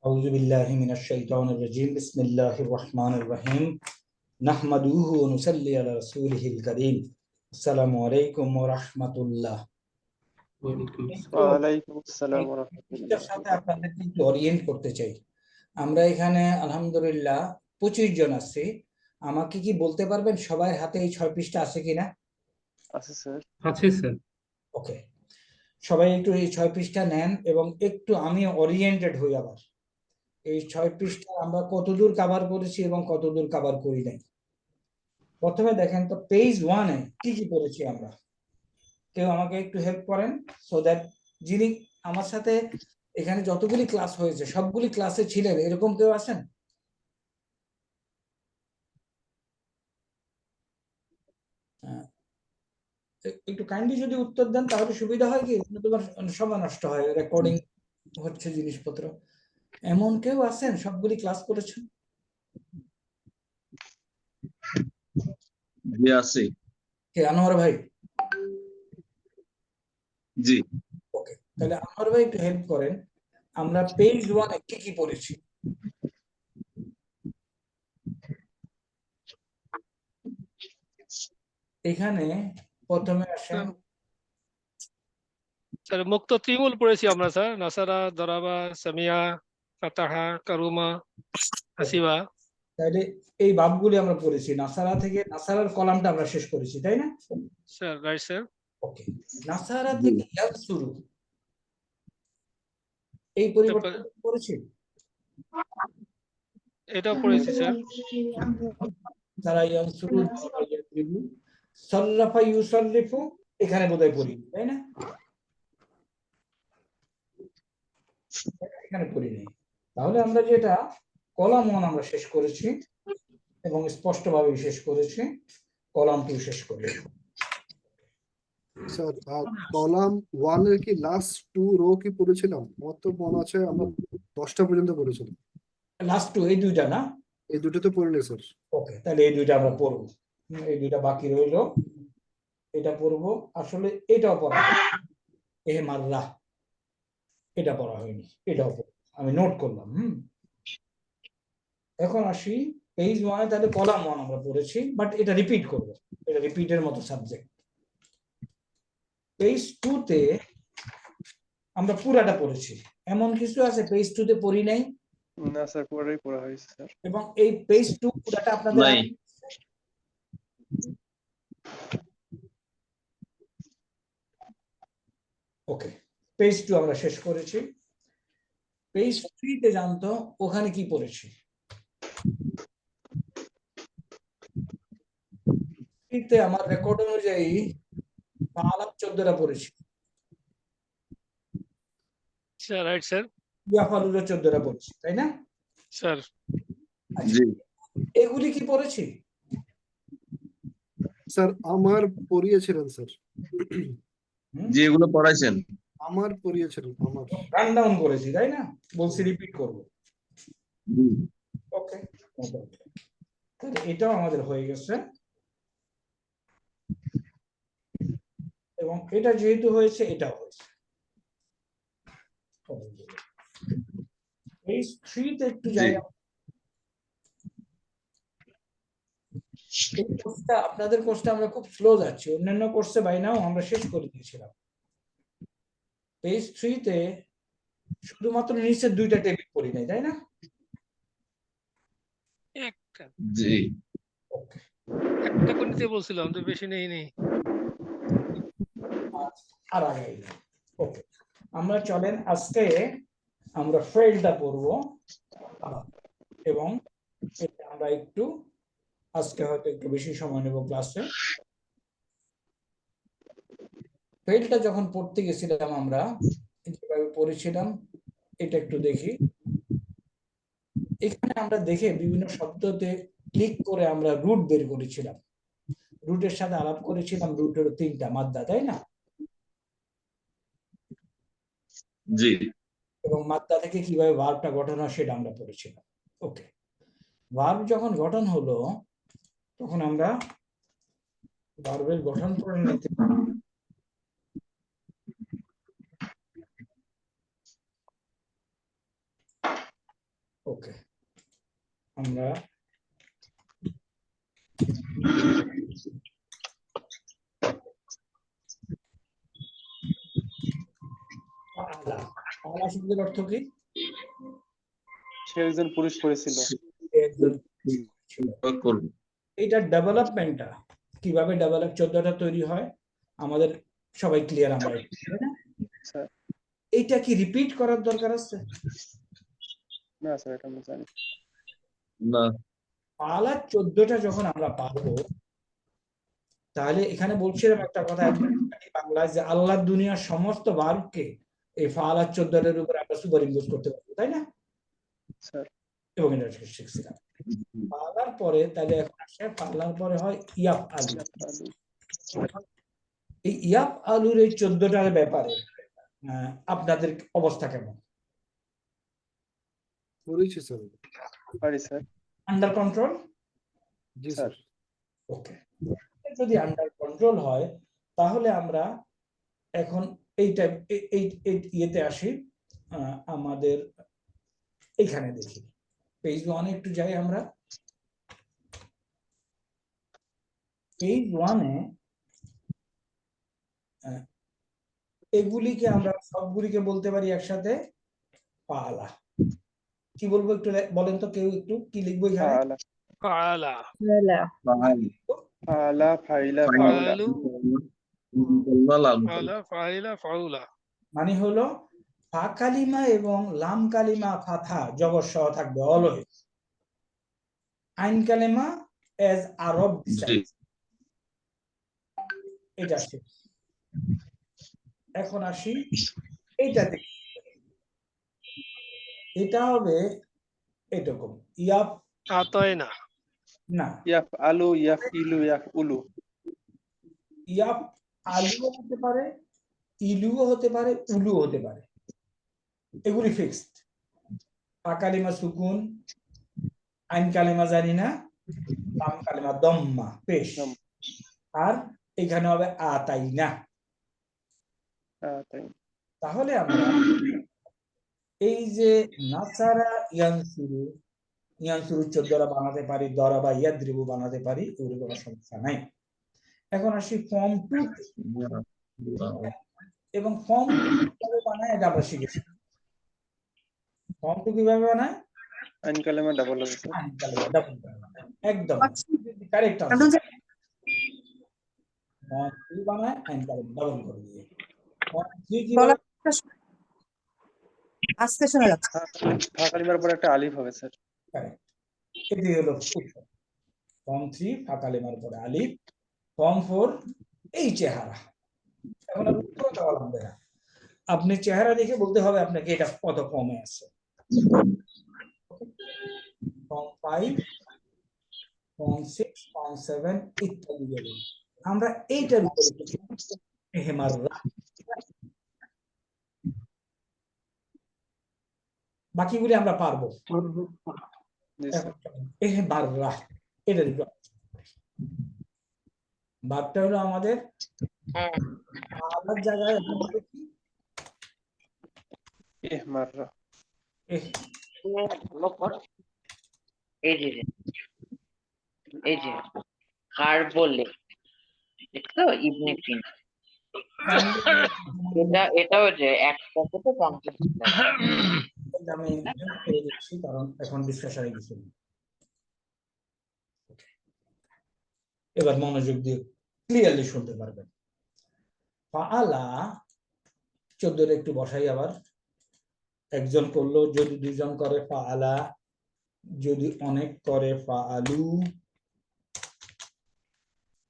আউযু বিল্লাহি মিনাশ শাইতানির রাজিম বিসমিল্লাহির রহমানির রহিম নাহমাদুহু ওয়া নুসাল্লি আলা রাসূলিহিল কারীম আসসালামু আলাইকুম ওয়া রাহমাতুল্লাহ। ওয়ালাইকুম আসসালাম ওয়া এটার রাহমাতুল্লাহ। সাথে আপনাদেরকে একটু ওরিয়েন্ট করতে চাই। আমরা এখানে আলহামদুলিল্লাহ 25 জন আছি। আমাকে কি বলতে পারবেন সবার হাতে এই 6 পৃষ্ঠা আছে কিনা? আছে স্যার। আছে স্যার। ওকে, সবাই একটু এই 6 পৃষ্ঠা নেন এবং একটু আমি ওরিয়েন্টেড হই। আবার এই 6 পৃষ্ঠা আমরা কতদূর কভার করেছি এবং কতদূর কভার করি নাই। প্রথমে দেখেন তো পেজ 1 এ কি কি পড়েছি আমরা। কেউ আমাকে একটু হেল্প করেন সো দ্যাট যিনি আমার সাথে এখানে যতগুলি ক্লাস হয়েছে সবগুলি ক্লাসে ছিলেন এরকম কেউ আছেন? একটু কাইন্ডলি যদি উত্তর দেন তাহলে সুবিধা হয়, কি তোমার সময় নষ্ট হয়, রেকর্ডিং হচ্ছে জিনিসপত্র। এমন কেউ আছেন সবগুলি ক্লাস করেছেন? জি আছি। কে? আনোয়ার ভাই? জি ওকে, তাহলে আনোয়ার ভাই একটু হেল্প করেন। আমরা পেজ 1 এ কি কি পড়েছি? এখানে প্রথমে আসেন স্যার মুক্ত ত্রিমূল পড়েছি আমরা স্যার। নাসারা, দরাবা, সামিয়া, ফাতাহা, কারুমা, হাসিবা। তাহলে এই ভাবগুলি আমরা পড়েছি। নাসারা থেকে নাসারার কলামটা আমরা শেষ করেছি, তাই না? Sir right sir. ওকে, নাসারা থেকে ইয়ানসুরু এই পরিবর্তন করেছি। এটাও পড়েছি স্যার। তারা ইয়ানসুরু সাররাফা ইউসাররিফু এখানে বোধহয় পড়ি, তাই না? এখানে পড়ি নাই। তাহলে আমরা যেটা কলাম 1 আমরা শেষ করেছি এবং স্পষ্টভাবে শেষ করেছি, কলাম 2 শেষ করেছি। স্যার কলাম 1 এর কি লাস্ট 2 রো কি পড়েছিলাম? আমার তো মনে আছে আমরা 10টা পর্যন্ত পড়েছিলাম। লাস্ট 2 এই দুইটা না? এই দুটো তো পড়িনি স্যার। ওকে, তাহলে এই দুইটা আমরা পড়বো। এই দুইটা বাকি রইলো, এটা পড়বো। আসলে এটাও পড়া এ মাররা, এটা পড়া হয়নি, এটাও আমি নোট করলাম। এখন আসি পেজ 1 এ। তাহলে কলাম 1 আমরা পড়েছি, বাট এটা রিপিট করব, এটা রিপিটের মতো সাবজেক্ট। পেজ 2 তে আমরা পুরাটা পড়েছি। এমন কিছু আছে পেজ 2 তে পড়ি নাই? না স্যার, পুরোটাই পড়া হয়েছে স্যার। এবং এই পেজ 2 পুরাটা আপনাদের নাই। ওকে, পেজ 2 আমরা শেষ করেছি। পেজ 3 তে জানতো ওখানে কি পড়েছি? তে আমার রেকর্ড অনুযায়ী আলাপ 14টা পড়েছি। Sir right sir. ইয়াফালুরও 14টা পড়েছি, তাই না? স্যার জি এগুলি কি পড়েছি? স্যার আমার পড়িয়েছিলেন স্যার। জি এগুলো পড়াইছেন। আমার পড়িয়েছিলেন আমার। রান ডাউন করেছি, তাই না? বলছি রিপিট করব। ওকে, তাহলে এটাও আমাদের হয়ে গেছে। এবং এটা যেহেতু হয়েছে এটাও হয়েছে। পেজ 3 তে একটু যাই। এই কোর্সটা আপনাদের কোর্সটা আমরা খুব স্লো যাচ্ছি, অন্যান্য কোর্সে বাই নাও আমরা শেষ করে দিয়েছিলাম। পেজ 3 তে শুধুমাত্র নিচের 2টা টেবিল পড়ি নাই, তাই না? একটা জি ওকে, একটা করে নিতে বলছিলাম তো, বেশি নেই। আর আগে ওকে, আমরা চলেন আজকে আমরা ফেলটা পড়বো এবং আমরা একটু আজকে হয়তো একটু বেশি সময় নেব ক্লাসে। ফেলটা যখন পড়তে গেছিলাম আমরা যেভাবে পড়েছিলাম এটা একটু দেখি। এখানে আমরা দেখে বিভিন্ন শব্দতে ক্লিক করে আমরা রুট বের করেছিলাম, রুটের সাথে আলাপ করেছিলাম। রুটের 3টা মাদ্দা, তাই না? জি এবং মাদ্দা থেকে কিভাবে ভার্বটা গঠন হয় সেটা আমরা পড়েছিলাম। ওকে, ভার্ব যখন গঠন হলো তখন আমরা ভার্বের গঠন পড়ে নিতে ওকে, আমরা পালা, পালা শব্দের অর্থ কি? সে একজন পুরুষ করেছিল। একজন করবো। এইটার ডেভেলপমেন্টটা কিভাবে ডেভেলপ 14টা তৈরি হয় আমাদের সবাই ক্লিয়ার, আমরা তাই না? স্যার এইটা কি রিপিট করার দরকার আছে? না স্যার, এটা আমি জানি। না, পালা 14টা যখন আমরা পাবো, তাহলে এখানে বলছিলাম একটা কথা একদম বাংলায়, যে আল্লাহ দুনিয়ার সমস্ত ভার্বকে এই ফালা 14টার উপর আমরা সুপার ইম্পোজ করতে পারবো, তাই না? স্যার এবং এটা শিখছিলাম। পালার পরে তাহলে এখন আসে, পালার পরে হয় ইয়াফ আলু। আলু। এই ইয়াফ আলুর এই 14টার ব্যাপারে আপনাদের অবস্থা কেমন? করেছি স্যার। পারি স্যার। Under control? জি স্যার। স্যার। ওকে, যদি আন্ডার কন্ট্রোল হয় তাহলে আমরা এখন এইটা এই ইয়েতে আসি, আমাদের এইখানে দেখি পেজ 1-এ একটু যাই আমরা। পেজ 1-এ এগুলিকে আমরা সবগুলিকে বলতে পারি একসাথে পালা। কি বলবো একটু বলেন তো, কেউ একটু কি লিখবো এখানে? ফাআলা। ফাআলা, ফাআলা, ফাইলা, ফাউলা। ফাআলু, লাম ফাআলা, ফাইলা, ফাউলা। মানে হলো ফা কালিমা এবং লাম কালিমা ফাথা জবর সহ থাকবে অলওয়েজ। আইন কালিমা এজ আরব জি। এটা আসছে। এখন আসি এইটাতে, এটা হবে এরকম ইয়াফ, আতায়না, না ইয়াফ আলু, ইয়াফ ইলু, ইয়াফ উলু। ইয়াফ আলুও হতে পারে, ইলুও হতে পারে, উলুও হতে পারে, এগুলি ফিক্সড। ফা কালিমা সুকুন, আইন কালিমা জানি না, লাম কালিমা দম্মা পেশ, আর এখানে হবে আতাইনা। তাই। তাহলে আমরা এই যে নাসারা ইয়ানসুরু, ইয়ানসুরু 14টা বানাতে পারি, দরাবা ইয়াদ্রিবু বানাতে পারি, এগুলো কোনো সমস্যা নাই। এখন আসি ফর্ম 2 এবং ফর্ম 2 কিভাবে বানায় এটা আমরা শিখেছি। ফর্ম 2 কিভাবে বানায়? আইন কালেমা ডাবল হবে স্যার। আইন কালিমা ডাবল একদম কারেক্ট আনসার। ফর্ম 2 বানায় আইন কালিমা ডাবল করে দিয়ে। ফর্ম 3 কিভাবে? আজকে শোনা যাচ্ছে। ফা কালিমার পর একটা আলিফ হবে স্যার। কারেক্ট, এটি হলো উত্তর। ফর্ম 3 ফা কালিমার পরে আলিফ, ফর্ম 4 এই চেহারা। এখন আপনি উত্তর দেওয়া লাগবে না, আপনি চেহারা দেখে বলতে হবে আপনাকে এটা কত ফর্মে আছে। ফর্ম 5, ফর্ম 6, ফর্ম 7 ইত্যাদি গেল। আমরা এইটার উপরে বাকিগুলি আমরা পারবো। জি স্যার। এহমাররা এটার উপর বারটা হলো আমাদের আলাদা জায়গায় হবে কি ইহমাররা। এই যে হার বলে দেখছো ইবনে সিনা, এটাও যে এক প্যাকেটে 50 টাকা। আমি পেয়ে যাচ্ছি কারণ এখন ডিসকাশনে গেছি। এবার মনোযোগ দিয়ে ক্লিয়ারলি শুনতে পারবেন। ফাআলা 14 একটু বসাই আবার। একজন করলো, যদি দুজন করে ফাআলা, যদি অনেক করে ফাআলু,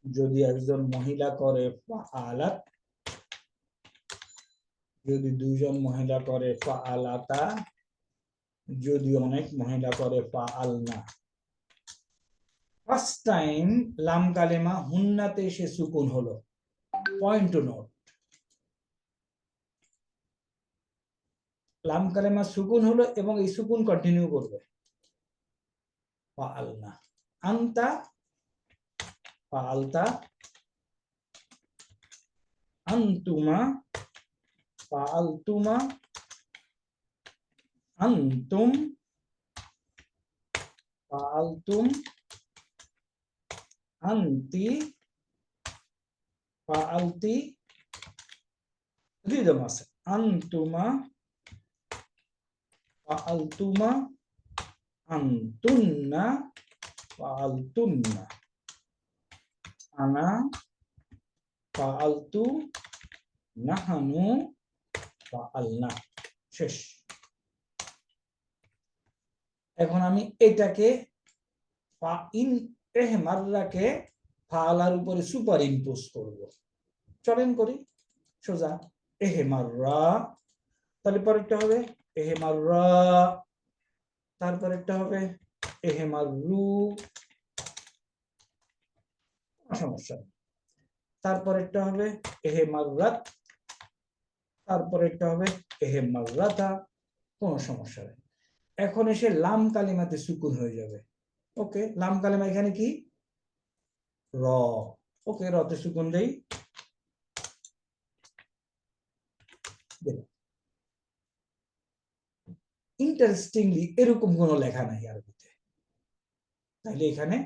যদি একজন মহিলা করে ফাআলাত, যদি দুজন মহিলা করে ফাআলাতা, যদি অনেক মহিলা করে ফাআলনা। ফার্স্ট টাইম লাম কালেমা হুন্নাতে এসে সুকুন হলো, পয়েন্ট টু নোট। লাম কালেমা সুকুন হলো এবং এই সুকুন কন্টিনিউ করবে। ফাআলনা, আনতা, ফাআলতা, আনতুমা, ফাআলতুমা, আনতুম, ফাআলতুম, আনতি, ফাআলতি, দুইদম আছে, আনতুমা, ফাআলতুমা, আনতুন্না, ফাআলতুন্না, আনা, ফাআলতু, নাহানু, ফাআলনা। শেষ। এখন আমি এটাকে ফাইন এহমাররাকে ফাআলার উপরে সুপার ইম্পোজ করব। চলেন করি সোজা। এহেমাররা, তাহলে পরেরটা হবে এহেমাররা, তারপরেরটা হবে এহেমাররু, সমস্যা নেই। তারপরেরটা হবে এহেমাররাত, তারপরেরটা হবে এহেমাররাতা, কোনো সমস্যা নেই। এখন এসে লাম কালিমাতে সুকুন হয়ে যাবে। ওকে, লাম কালিমা এখানে কি? র। ওকে, রতে সুকুন দেই। ইন্টারেস্টিংলি এরকম কোনো লেখা নাই আরবিতে, তাহলে এখানে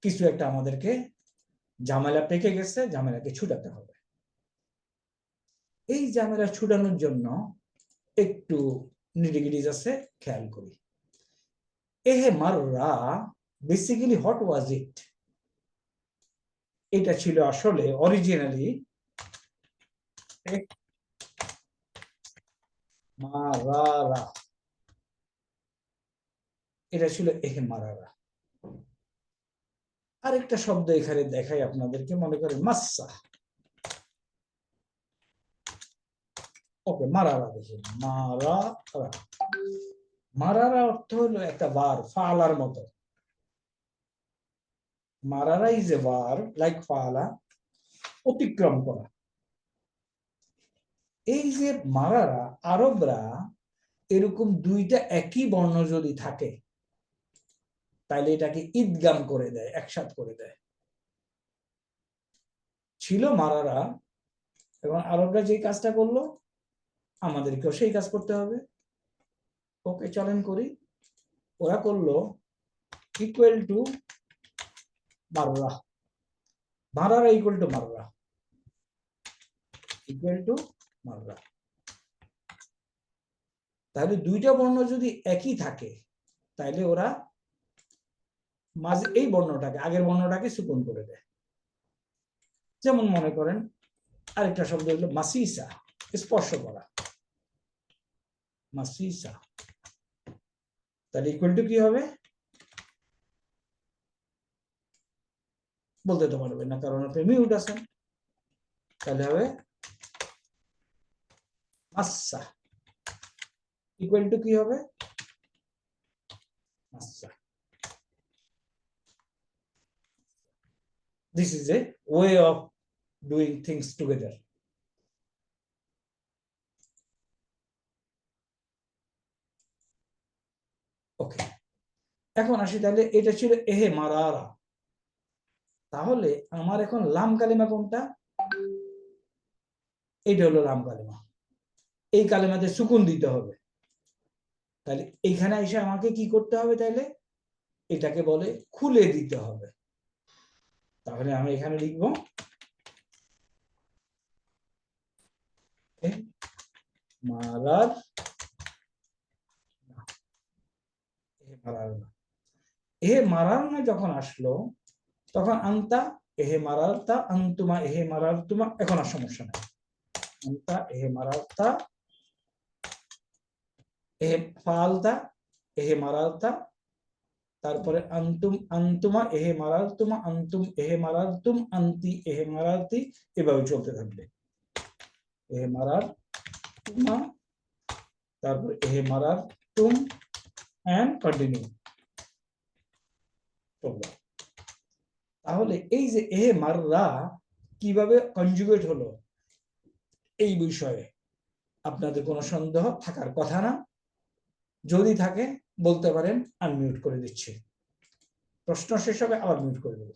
কিছু একটা আমাদেরকে ঝামেলা পেকে গেছে, ঝামেলাকে ছুটাতে হবে। এই ঝামেলা ছুটানোর জন্য একটু নিটিগিটিস আছে, খেয়াল করি। এহে মাররা বেসিক্যালি হোয়াট ওয়াজ ইট? এটা ছিল আসলে অরিজিনালি মারারা, এটা ছিল এহে মারারা। আরেকটা শব্দ এখানে দেখাই আপনাদেরকে, মনে করেন মাসসা। ওকে, মারারা দেখি, মারারা। মারারা অর্থ হলো একটা বার, ফালার মতো। মারারা ইজ এ বার লাইক ফালা, অতিক্রম করা। এই যে মারারা, আরবরা এরকম দুইটা একই বর্ণ যদি থাকে তাহলে এটাকে ঈদগাম করে দেয়, একসাথ করে দেয়। ছিল মারারা, এবং আরবরা যে কাজটা করলো আমাদেরকেও সেই কাজ করতে হবে। ওকে, চলেন করি। ওরা করলো ইকুয়াল টু মাররা, মারারা ইকুয়াল টু মাররা, ইকুয়াল টু মাররা। তাহলে দুইটা বর্ণ যদি একই থাকে তাহলে ওরা মাঝে এই বর্ণটাকে, আগের বর্ণটাকে সুকুন করে দেয়। যেমন মনে করেন আরেকটা শব্দ হলো মাসিসা, স্পর্শ করা, মাসিসা। তাহলে ইকুয়াল টু কি হবে বলতে তো পারবেন না, কারণ আপনি মিউট আছেন। তাহলে হবে মাসসা, ইকুয়াল টু কি হবে মাসসা। This is a way of doing things together. ওকে, এখন আসি, তাহলে এটা ছিল এহে মারারা। তাহলে আমার এখন লাম কালিমা কোনটা? এটা হলো লাম কালিমা। এই কালিমাতে সুকুন দিতে হবে। তাহলে এইখানে এসে আমাকে কি করতে হবে? তাইলে এটাকে বলে খুলে দিতে হবে। তাহলে আমি এখানে লিখবো মারার, এহে মারার না যখন আসলো তখন আন্তা এহে মারারতা, আন্তুমা এহে মারারতুমা, এখন আর সমস্যা নাই। আন্তা এহে মারারতা, এহে ফালতা, এহে মারারতা, তারপরে আন্তুম আন্তুমা এহে মারারতুমা, আন্তুম এহে মারারতুম, আন্তি এহে মারারতি, এভাবে চলতে থাকবে। এহে মারার তুমা, তারপর এহে মারার তুম, এন্ড কন্টিনিউ। তাহলে এই যে এহে মাররা কিভাবে কনজুগেট হলো এই বিষয়ে আপনাদের কোনো সন্দেহ থাকার কথা না। যদি থাকে বলতে পারেন, আনমিউট করে দিচ্ছি। প্রশ্ন শেষ হবে আবার মিউট করে দেব।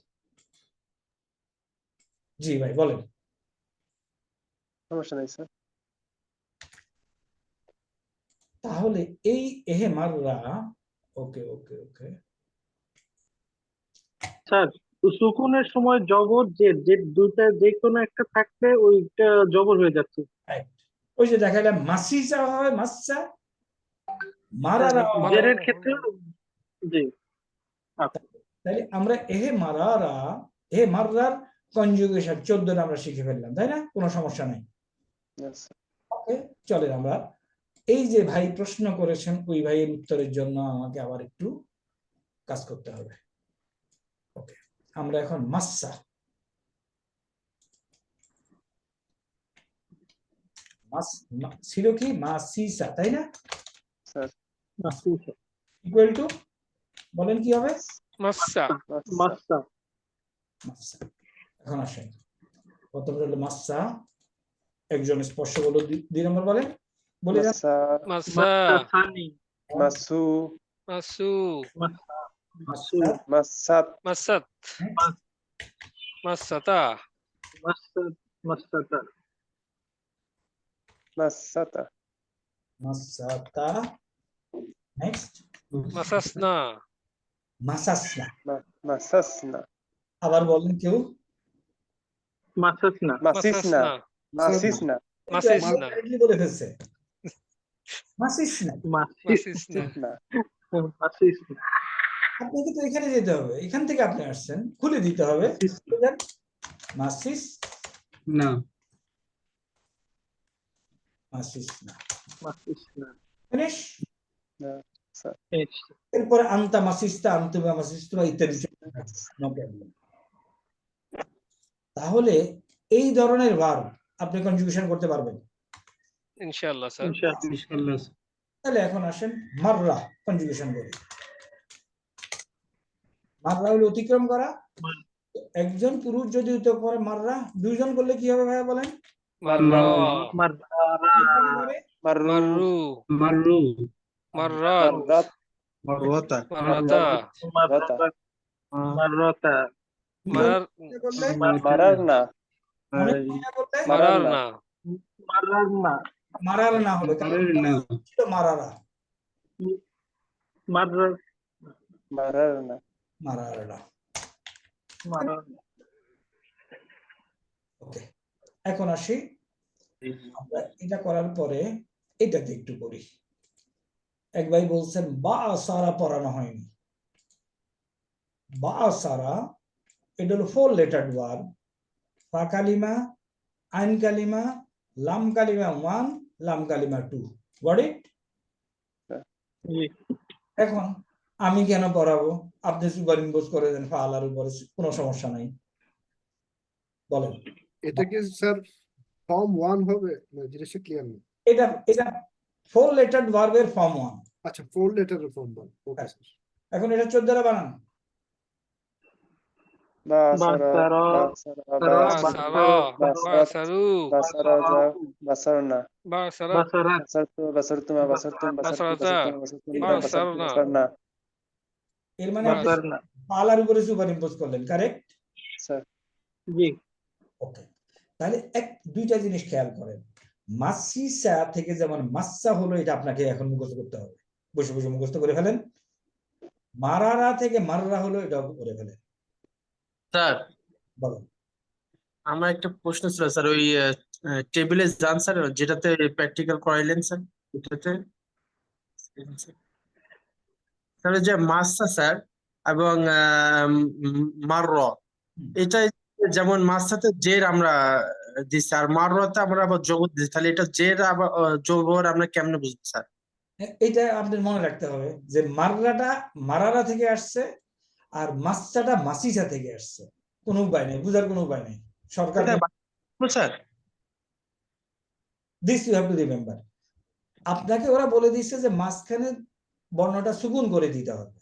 জি ভাই বলেন। সমস্যা নেই স্যার। তাহলে এই এহে মাররা, ওকে ওকে ওকে, স্যার সুকুনের সময় জবর জের যে দুইটা যে কোনো একটা থাকলে ওইটা জবর হয়ে যাচ্ছে। Right. ওই যে দেখালাম মাসিসা হবে মাসসা, মারারা হবে। জেরের ক্ষেত্রে জি তাহলে আমরা এহে মারারা এহে মাররার কনজুগেশন 14 আমরা শিখে ফেললাম, তাই না? কোনো সমস্যা নাই। Yes, sir. ওকে, চলেন আমরা এই যে ভাই প্রশ্ন করেছেন ওই ভাইয়ের উত্তরের জন্য আমাকে আবার একটু কাজ করতে হবে। ওকে, আমরা এখন মাসসা ছিল কি মাসিসা, তাই না? Sir. ইকুয়াল টু বলেন কি হবে? মাসসা মাস্তা মাসসা। এখন আসেন প্রথমটা হলো মাসসা, একজন স্পর্শ বলো 2 নম্বর বলেন, বলে যান। Masa, মাসসা সানি masu, মাসু মাসু masat, মাসাত মাসাতা মাস্তাতা masata, মাসাতা। নেক্সট মাসাসনা মাসাসনা। masasna, আবার বলেন কেউ। মাসাসনা masisna, masisna, মাসিসনা Correctly বলে ফেলছে মাসিসনা। মাসিসনা masisna, মাসিসনা আপনাকে তো এখানে যেতে হবে, এখান থেকে আপনি আসছেন, খুলে দিতে হবে। মাসিস না মাসিসনা। মাসিসনা ফিনিশ। sir. এরপরে আন্তা মাসিস্তা আন্তুমা মাসিস্তুমা ইত্যাদি। No problem. তাহলে এই ধরনের ভার্ব আপনি কনজুগেশন করতে পারবেন। ইনশাআল্লাহ স্যার। ইনশাআল্লাহ। তাহলে এখন আসেন মাররা কনজুগেশন করি। মাররা হলো অতিক্রম করা। একজন পুরুষ যদি অতিক্রম করে মাররা, 2 জন করলে কি হবে ভাইয়া বলেন? মাররা Maru, মাররু মাররু মাররাত marat, মারওয়াতা মাররাতা মাররতা মারার করলে mararna, অনেক মহিলা করলে মারারনা মারারনা মারার না হবে, কারণ না ছিল মারারা। মাররা mararna, মারারা। মারারনা ওকে, এখন আসি আমরা এটা করার পরে এটাকে একটু করি। এক ভাই বলছেন বা সারা পড়ানো হয়নি। বা সারা এটা হলো 4 লেটার ওয়ার্ড। ফা কালিমা, আইন কালিমা, লাম কালিমা 1, লাম কালিমা 2। Got it? জি এখন আমি কেন পড়াবো? আপনি সুপার ইম্পোজ করে দেন ফালার উপরে, কোনো সমস্যা নাই। বলেন এটা কি স্যার ফর্ম 1 হবে না? জিনিসটা ক্লিয়ার না। এটা 4 লেটার ভার্বের ফর্ম 1। আচ্ছা 4 লেটারের ফর্ম 1। Okay sir. এখন এটা 14 দ্বারা বানান। basara, basara, বাসারা বাসারু basaraja, basarna, বাসারা বাসারাত basartu, basartuma, basartum, basartu, Basarata, basartum, basartum, basarna, basarna, এর মানে আপনি বাসারনা পালার উপরে সুপার ইম্পোজ করলেন, কারেক্ট? sir. জি ওকে, তাহলে 2টা জিনিস খেয়াল করেন। মাসিসা থেকে যেমন মাসসা হলো, এটা আপনাকে এখন মুখস্থ করতে হবে। বসে বসে মুখস্থ করে ফেলেন। মারারা থেকে মাররা হলো, এটা করে ফেলেন। স্যার বলো। আমার একটা প্রশ্ন ছিল স্যার, ওই টেবিলে যান স্যার, যেটাতে প্র্যাকটিক্যাল করাইলেন স্যার, ওটাতে তাহলে যে মাসা স্যার এবং মারর, এটা যেমন মাসাতে জের আমরা দিচ্ছি আর মাররাতে আমরা আবার জবর দিচ্ছি, তাহলে এটা জের আবার জবর আমরা কেমনে বুঝবো স্যার? এটা আপনার মনে রাখতে হবে যে মাররাটা মারারা থেকে আসছে আর মাসসাটা মাসিসা থেকে আসছে। কোনো উপায় নেই, বুঝার কোনো উপায় নেই। সরকার sir this you have to remember. আপনাকে ওরা বলে দিচ্ছে যে মাঝখানে বর্ণটা সুকুন করে দিতে হবে।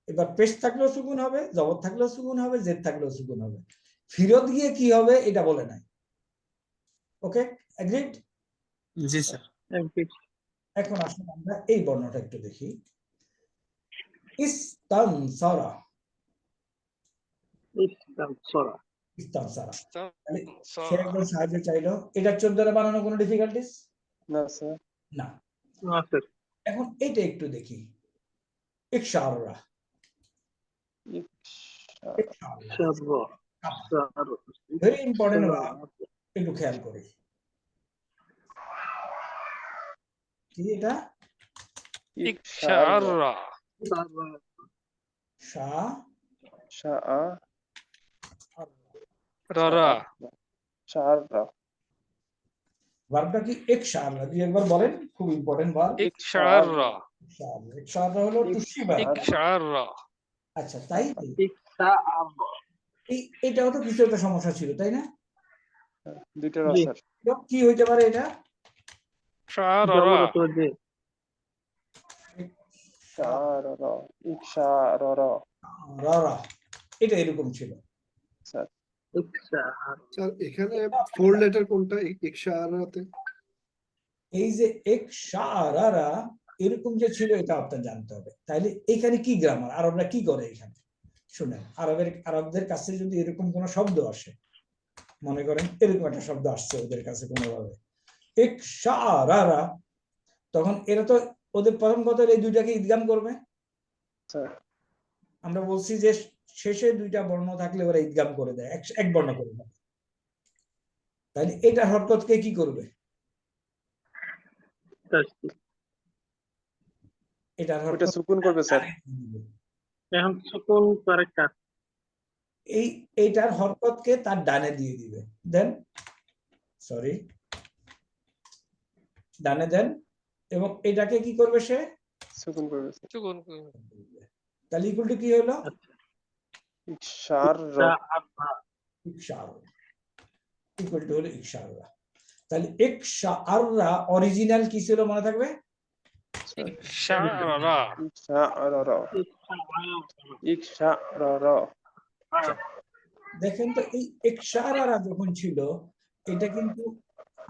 এবার পেশ থাকলেও সুকুন হবে, জবর থাকলেও সুকুন হবে, জেদ থাকলেও সুকুন হবে। ফিরত গিয়ে কি হবে এটা বলে নাই। ওকে, এগ্রিড? জি স্যার। এখন আসলে আমরা এই বর্ণটা একটু দেখি। ইস্তানসারা, ইস্তানসারা ইস্তানসারা। সে একজন সাহায্য চাইলো, এটা 14 দ্বারা বানানো কোনো ডিফিকাল্টিস No, sir. না। না স্যার এখন এটা একটু দেখি। ইকশাররা, ভেরি ইম্পর্টেন্ট একটু খেয়াল করি কি এটা ইকশাআররা শা শাআ রারা শাআররা ভার্বটা কি ইকশাআররা দুই একবার বলেন খুব ইম্পর্টেন্ট ভার্ব ইকশাআররা ইকশাআররা হলো টু শিভার ইকশাআররা আচ্ছা তাই এটাও তো কিছু একটা সমস্যা ছিল তাই না দুইটা র স্যার তো কি হইতে পারে এটা শাআরারা শাআররা ইকশাআররা রারা এটা এরকম ছিল স্যার স্যার এখানে 4 লেটার কোনটা ইকশাআরাতে? এই যে ইকশাআরারা এরকম যে ছিল এটা আপনার জানতে হবে তাইলে এখানে কি গ্রামার আরবরা কি করে এখানে শুনেন আরবদের কাছে যদি এরকম কোনো শব্দ আসে মনে করেন এরকম একটা শব্দ আসছে ওদের কাছে কোনোভাবে ইকশাআরারা তখন এরা তো ওদের প্রথম কথা এই দুইটাকে ইদগাম করবে স্যার আমরা বলছি যে শেষে দুইটা বর্ণ থাকলে ওরা ইদগাম করে দেয় এক বর্ণ করে দেয় তাহলে এটা হরকতকে কি করবে এটা ওটা সুকুন করবে স্যার এখন সুকুন করে কাট এইটার হরকতকে তার ডানে দিয়ে দিবে দেন সরি ডানে দেন এবং এটাকে কি করবে সে সুকুন করবে স্যার সুকুন তাহলে ইকুয়াল টু কি হলো ইকশাআররা ইকুয়াল টু হলো ইকশাআররা তাহলে ইকশাআররা অরিজিনাল কি ছিল মনে থাকবে ইকশাআররা ইকশাআররা ইকশাআররা দেখেন তো এই ইকশাআররা যখন ছিল এটা কিন্তু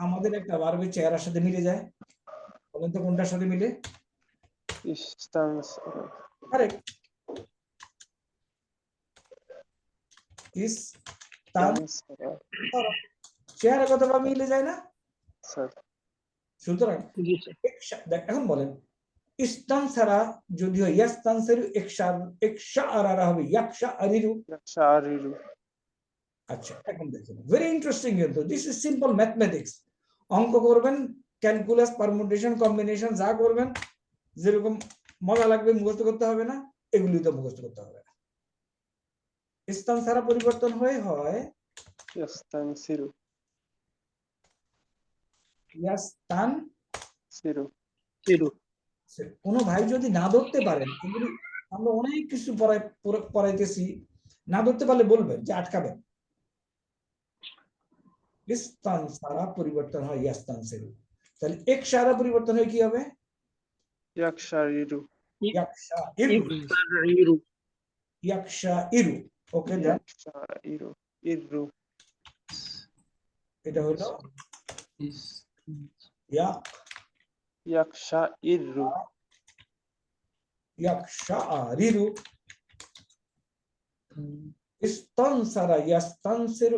আমাদের একটা ভার্বের চেহারার সাথে মিলে যায় বলেন তো কোনটার সাথে মিলে ইস্তানসারা কারেক্ট ইস তান চেহারা কথা মিলে যায় না স্যার সুতরাং এখন বলেন ইস্তান ছাড়া যদি হয় ইয়াস্তান সেরু ইকশাআরারা হবে ইয়াকশাআরিরু ইকশাআরিরু আচ্ছা এখন দেখুন ভেরি ইন্টারেস্টিং কিন্তু দিস ইজ সিম্পল ম্যাথমেটিক্স অঙ্ক করবেন ক্যালকুলাস পারমুটেশন কম্বিনেশন যা করবেন যেরকম মজা লাগবে মুখস্থ করতে হবে না এগুলি তো মুখস্থ করতে হবে না স্থান ছাড়া পরিবর্তন হয় ইস্তানসিরু ইয়াস্তান সিরু কোনো ভাই যদি না ধরতে পারেন এগুলি আমরা অনেক কিছু পড়াইতেছি না ধরতে পারলে বলবেন যে আটকাবেন স্থান ছাড়া পরিবর্তন হয় ইয়াস্তান সেরু তাহলে এক সারা পরিবর্তন হয় কি হবে ইয়াকশারিরু ইয়াকশাইরু ওকে দেন ইয়াকশাইরু ইররু এটা হলো ইয়াকশাইরু ইয়াকশারিরু ইস্তানসারা ইয়াস্তানসিরু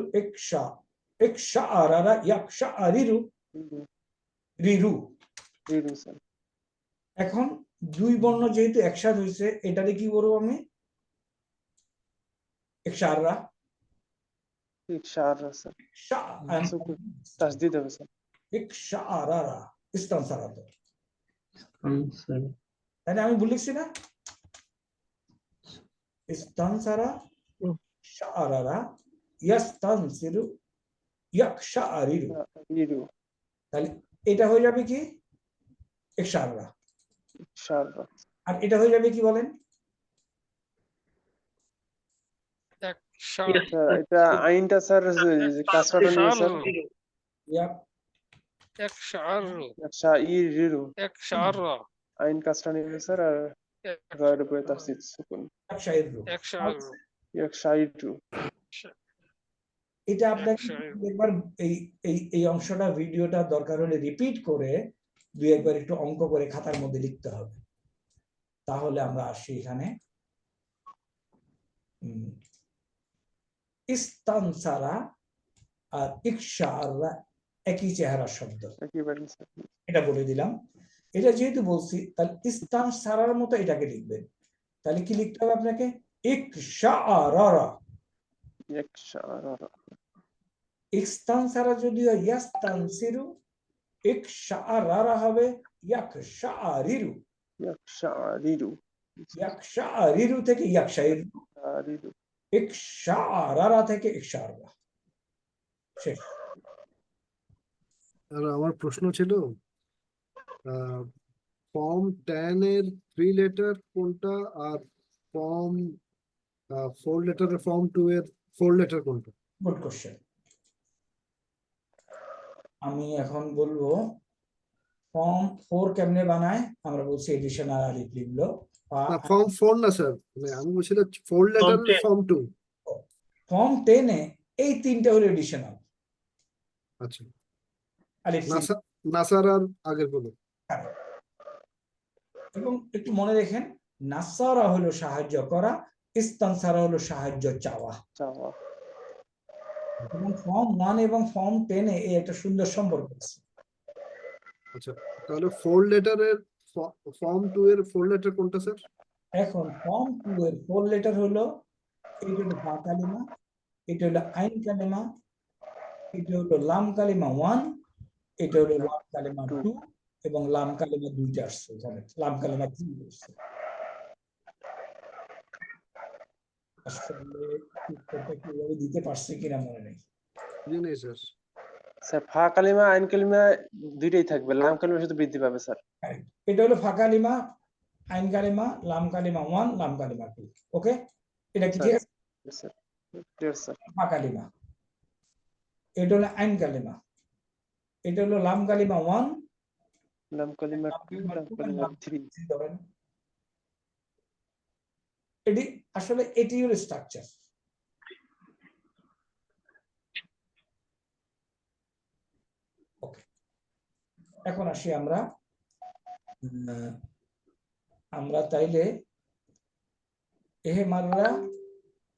ইকশাআরারা ইয়াকশাআরিরু রিরু রিরু স্যার এখন দুই বর্ণ যেহেতু একসাথে হয়েছে এটারে কি বলবো আমি ইকশাআরা ইকশাআররা স্যার সুকুন তাসদীদ হবে স্যার ইকশাআরারা ইস্তানসারা তো তাহলে আমি ভুল লিখছি না ইস্তানসারা শাআরারা ইয়াস্তানসিরু ইয়াকশাআরিরু রিরু তাহলে এটা হয়ে যাবে কি ইকশাআররা ইকশাআররা আর এটা হয়ে যাবে কি বলেন এটা আইনটা স্যার কাসরাটা নিয়ে স্যার ইয়াকশাইরু ইকশাআররা আইন কাসরা নিয়ে স্যার আর রয়ের উপরে তাসদীদ সুকুন ইয়াকশাইরু ইয়াকশাইরু এটা আপনাকে একবার এই অংশটা ভিডিওটা দরকার হলে রিপিট করে দুই একবার একটু অঙ্ক করে খাতার মধ্যে লিখতে হবে তাহলে আমরা আসি এখানে ইস্তানসারা আর ইকশাআররা একই চেহারার শব্দ এটা বলে দিলাম এটা যেহেতু বলছি তাহলে ইস্তানসারার মতো এটাকে লিখবেন তাহলে কি লিখতে হবে আপনাকে ইকশাআরারা। ইকশাআরারা ইস্তানসারা যদি হয় ইয়াস্তানসিরু, ইকশাআরারা হবে ইয়াকশাআরিরু। ইকশাআরিরু ইয়াকশাআরিরু থেকে ইয়াকশাইরু, আরিরু ইকশাআরারা থেকে ইকশাআরারা। শেষ। আর আমার প্রশ্ন ছিল ফর্ম 10 এর 3 লেটার কোনটা আর ফর্ম 4 লেটারের ফর্ম 2 এর 4 লেটার কোনটা? Good question. আমি এখন বলবো ফর্ম 4 কেমনে বানায়। আমরা বলছি এডিশন আর আলিফ লিখলো। না ফর্ম 4 না স্যার, মানে আমি বলছিলাম 4 লেটারের 10 ফর্ম 2। ফর্ম 10 এ এই তিনটা হলো এডিশনাল। আচ্ছা, আলিফ সিন। নাসার আর আগের গুলো। এবং একটু মনে রেখেন, নাসারা হলো সাহায্য করা, ইস্তানসারা হলো সাহায্য চাওয়া। চাওয়া এবং ফর্ম 1 এবং ফর্ম 10 এ এই একটা সুন্দর সম্পর্ক আছে। আচ্ছা, তাহলে 4 লেটারের ফর্ম 2 এর 4 লেটার কোনটা স্যার? এখন ফর্ম 2 এর 4 লেটার হলো, এটা হলো ফা কালিমা, এটা হলো আইন কালিমা, এটা হলো লাম কালিমা 1, এটা হলো লাম কালিমা 2 এবং লাম কালিমা 2টা আসছে এখানে, লাম কালিমা 3 আসছে। আসলে উত্তরটা কিভাবে দিতে পারছি কিনা মনে নেই। জি নেই স্যার। স্যার ফা কালিমা আইন কালিমা দুইটাই থাকবে, লাম কালিমা শুধু বৃদ্ধি পাবে স্যার। এটা হলো ফা কালিমা, আইন কালিমা, লাম কালিমা 1, লাম কালিমা 2। ওকে, এটা কি ঠিক আছে? Sir clear sir. ফা কালিমা, এটা হলো আইন কালিমা, এটা হলো লাম কালিমা 1, লাম কালিমা 2, লাম কালিমা 3। ধরেন এটি আসলে এটি হলো স্ট্রাকচার। ওকে, এখন আসি আমরা তাইলে এহে মাররা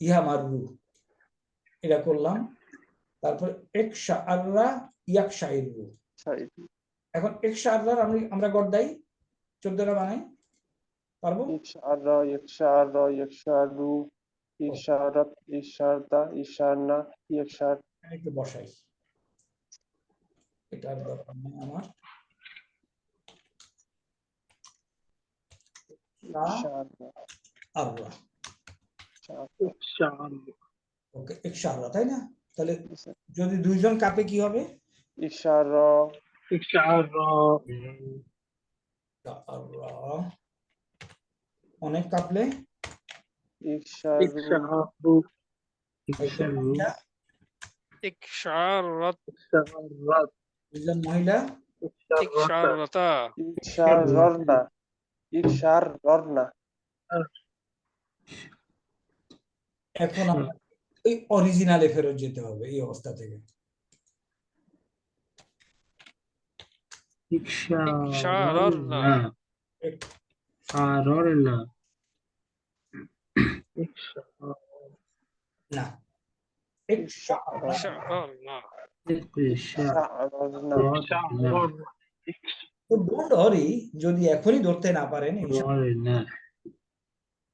ইহা মাররু এটা করলাম। তারপর একশা আররা ইয়াকশা ইররু। এখন একশা আররার আমরা গড় দেই 14টা বানাই, পারবো? ইকশাআরা ইকশাআরা ইকশাআরু ইকশাআরাত ইকশাআরতা ইকশাআরনা ইকশাআর। একটু বসাই, এটার দরকার নেই আমার। ইকশাআরা আররা, ইনশাআল্লাহ। ওকে, একশা আররা, তাই না? তাহলে যদি দুইজন কাপে কি হবে? ইকশাআরা ইনশাআল্লাহ। আররা। অনেক কাপলে ইকশাআরু ইনশাআল্লাহ। মহিলা, ইকশারাত ইনশাআল্লাহ। দুইজন মহিলা, ইকশারাতা ইকশাআরনা ইকশাআরনা। এখন আমরা এই অরিজিনালে ফেরত যেতে হবে এই অবস্থা থেকে। ইকশারারনা না, একশা আররা। ইকশারারনা ইকশাআরনা তো ডোন্ট ওয়ারি যদি এখনই ধরতে না পারেন,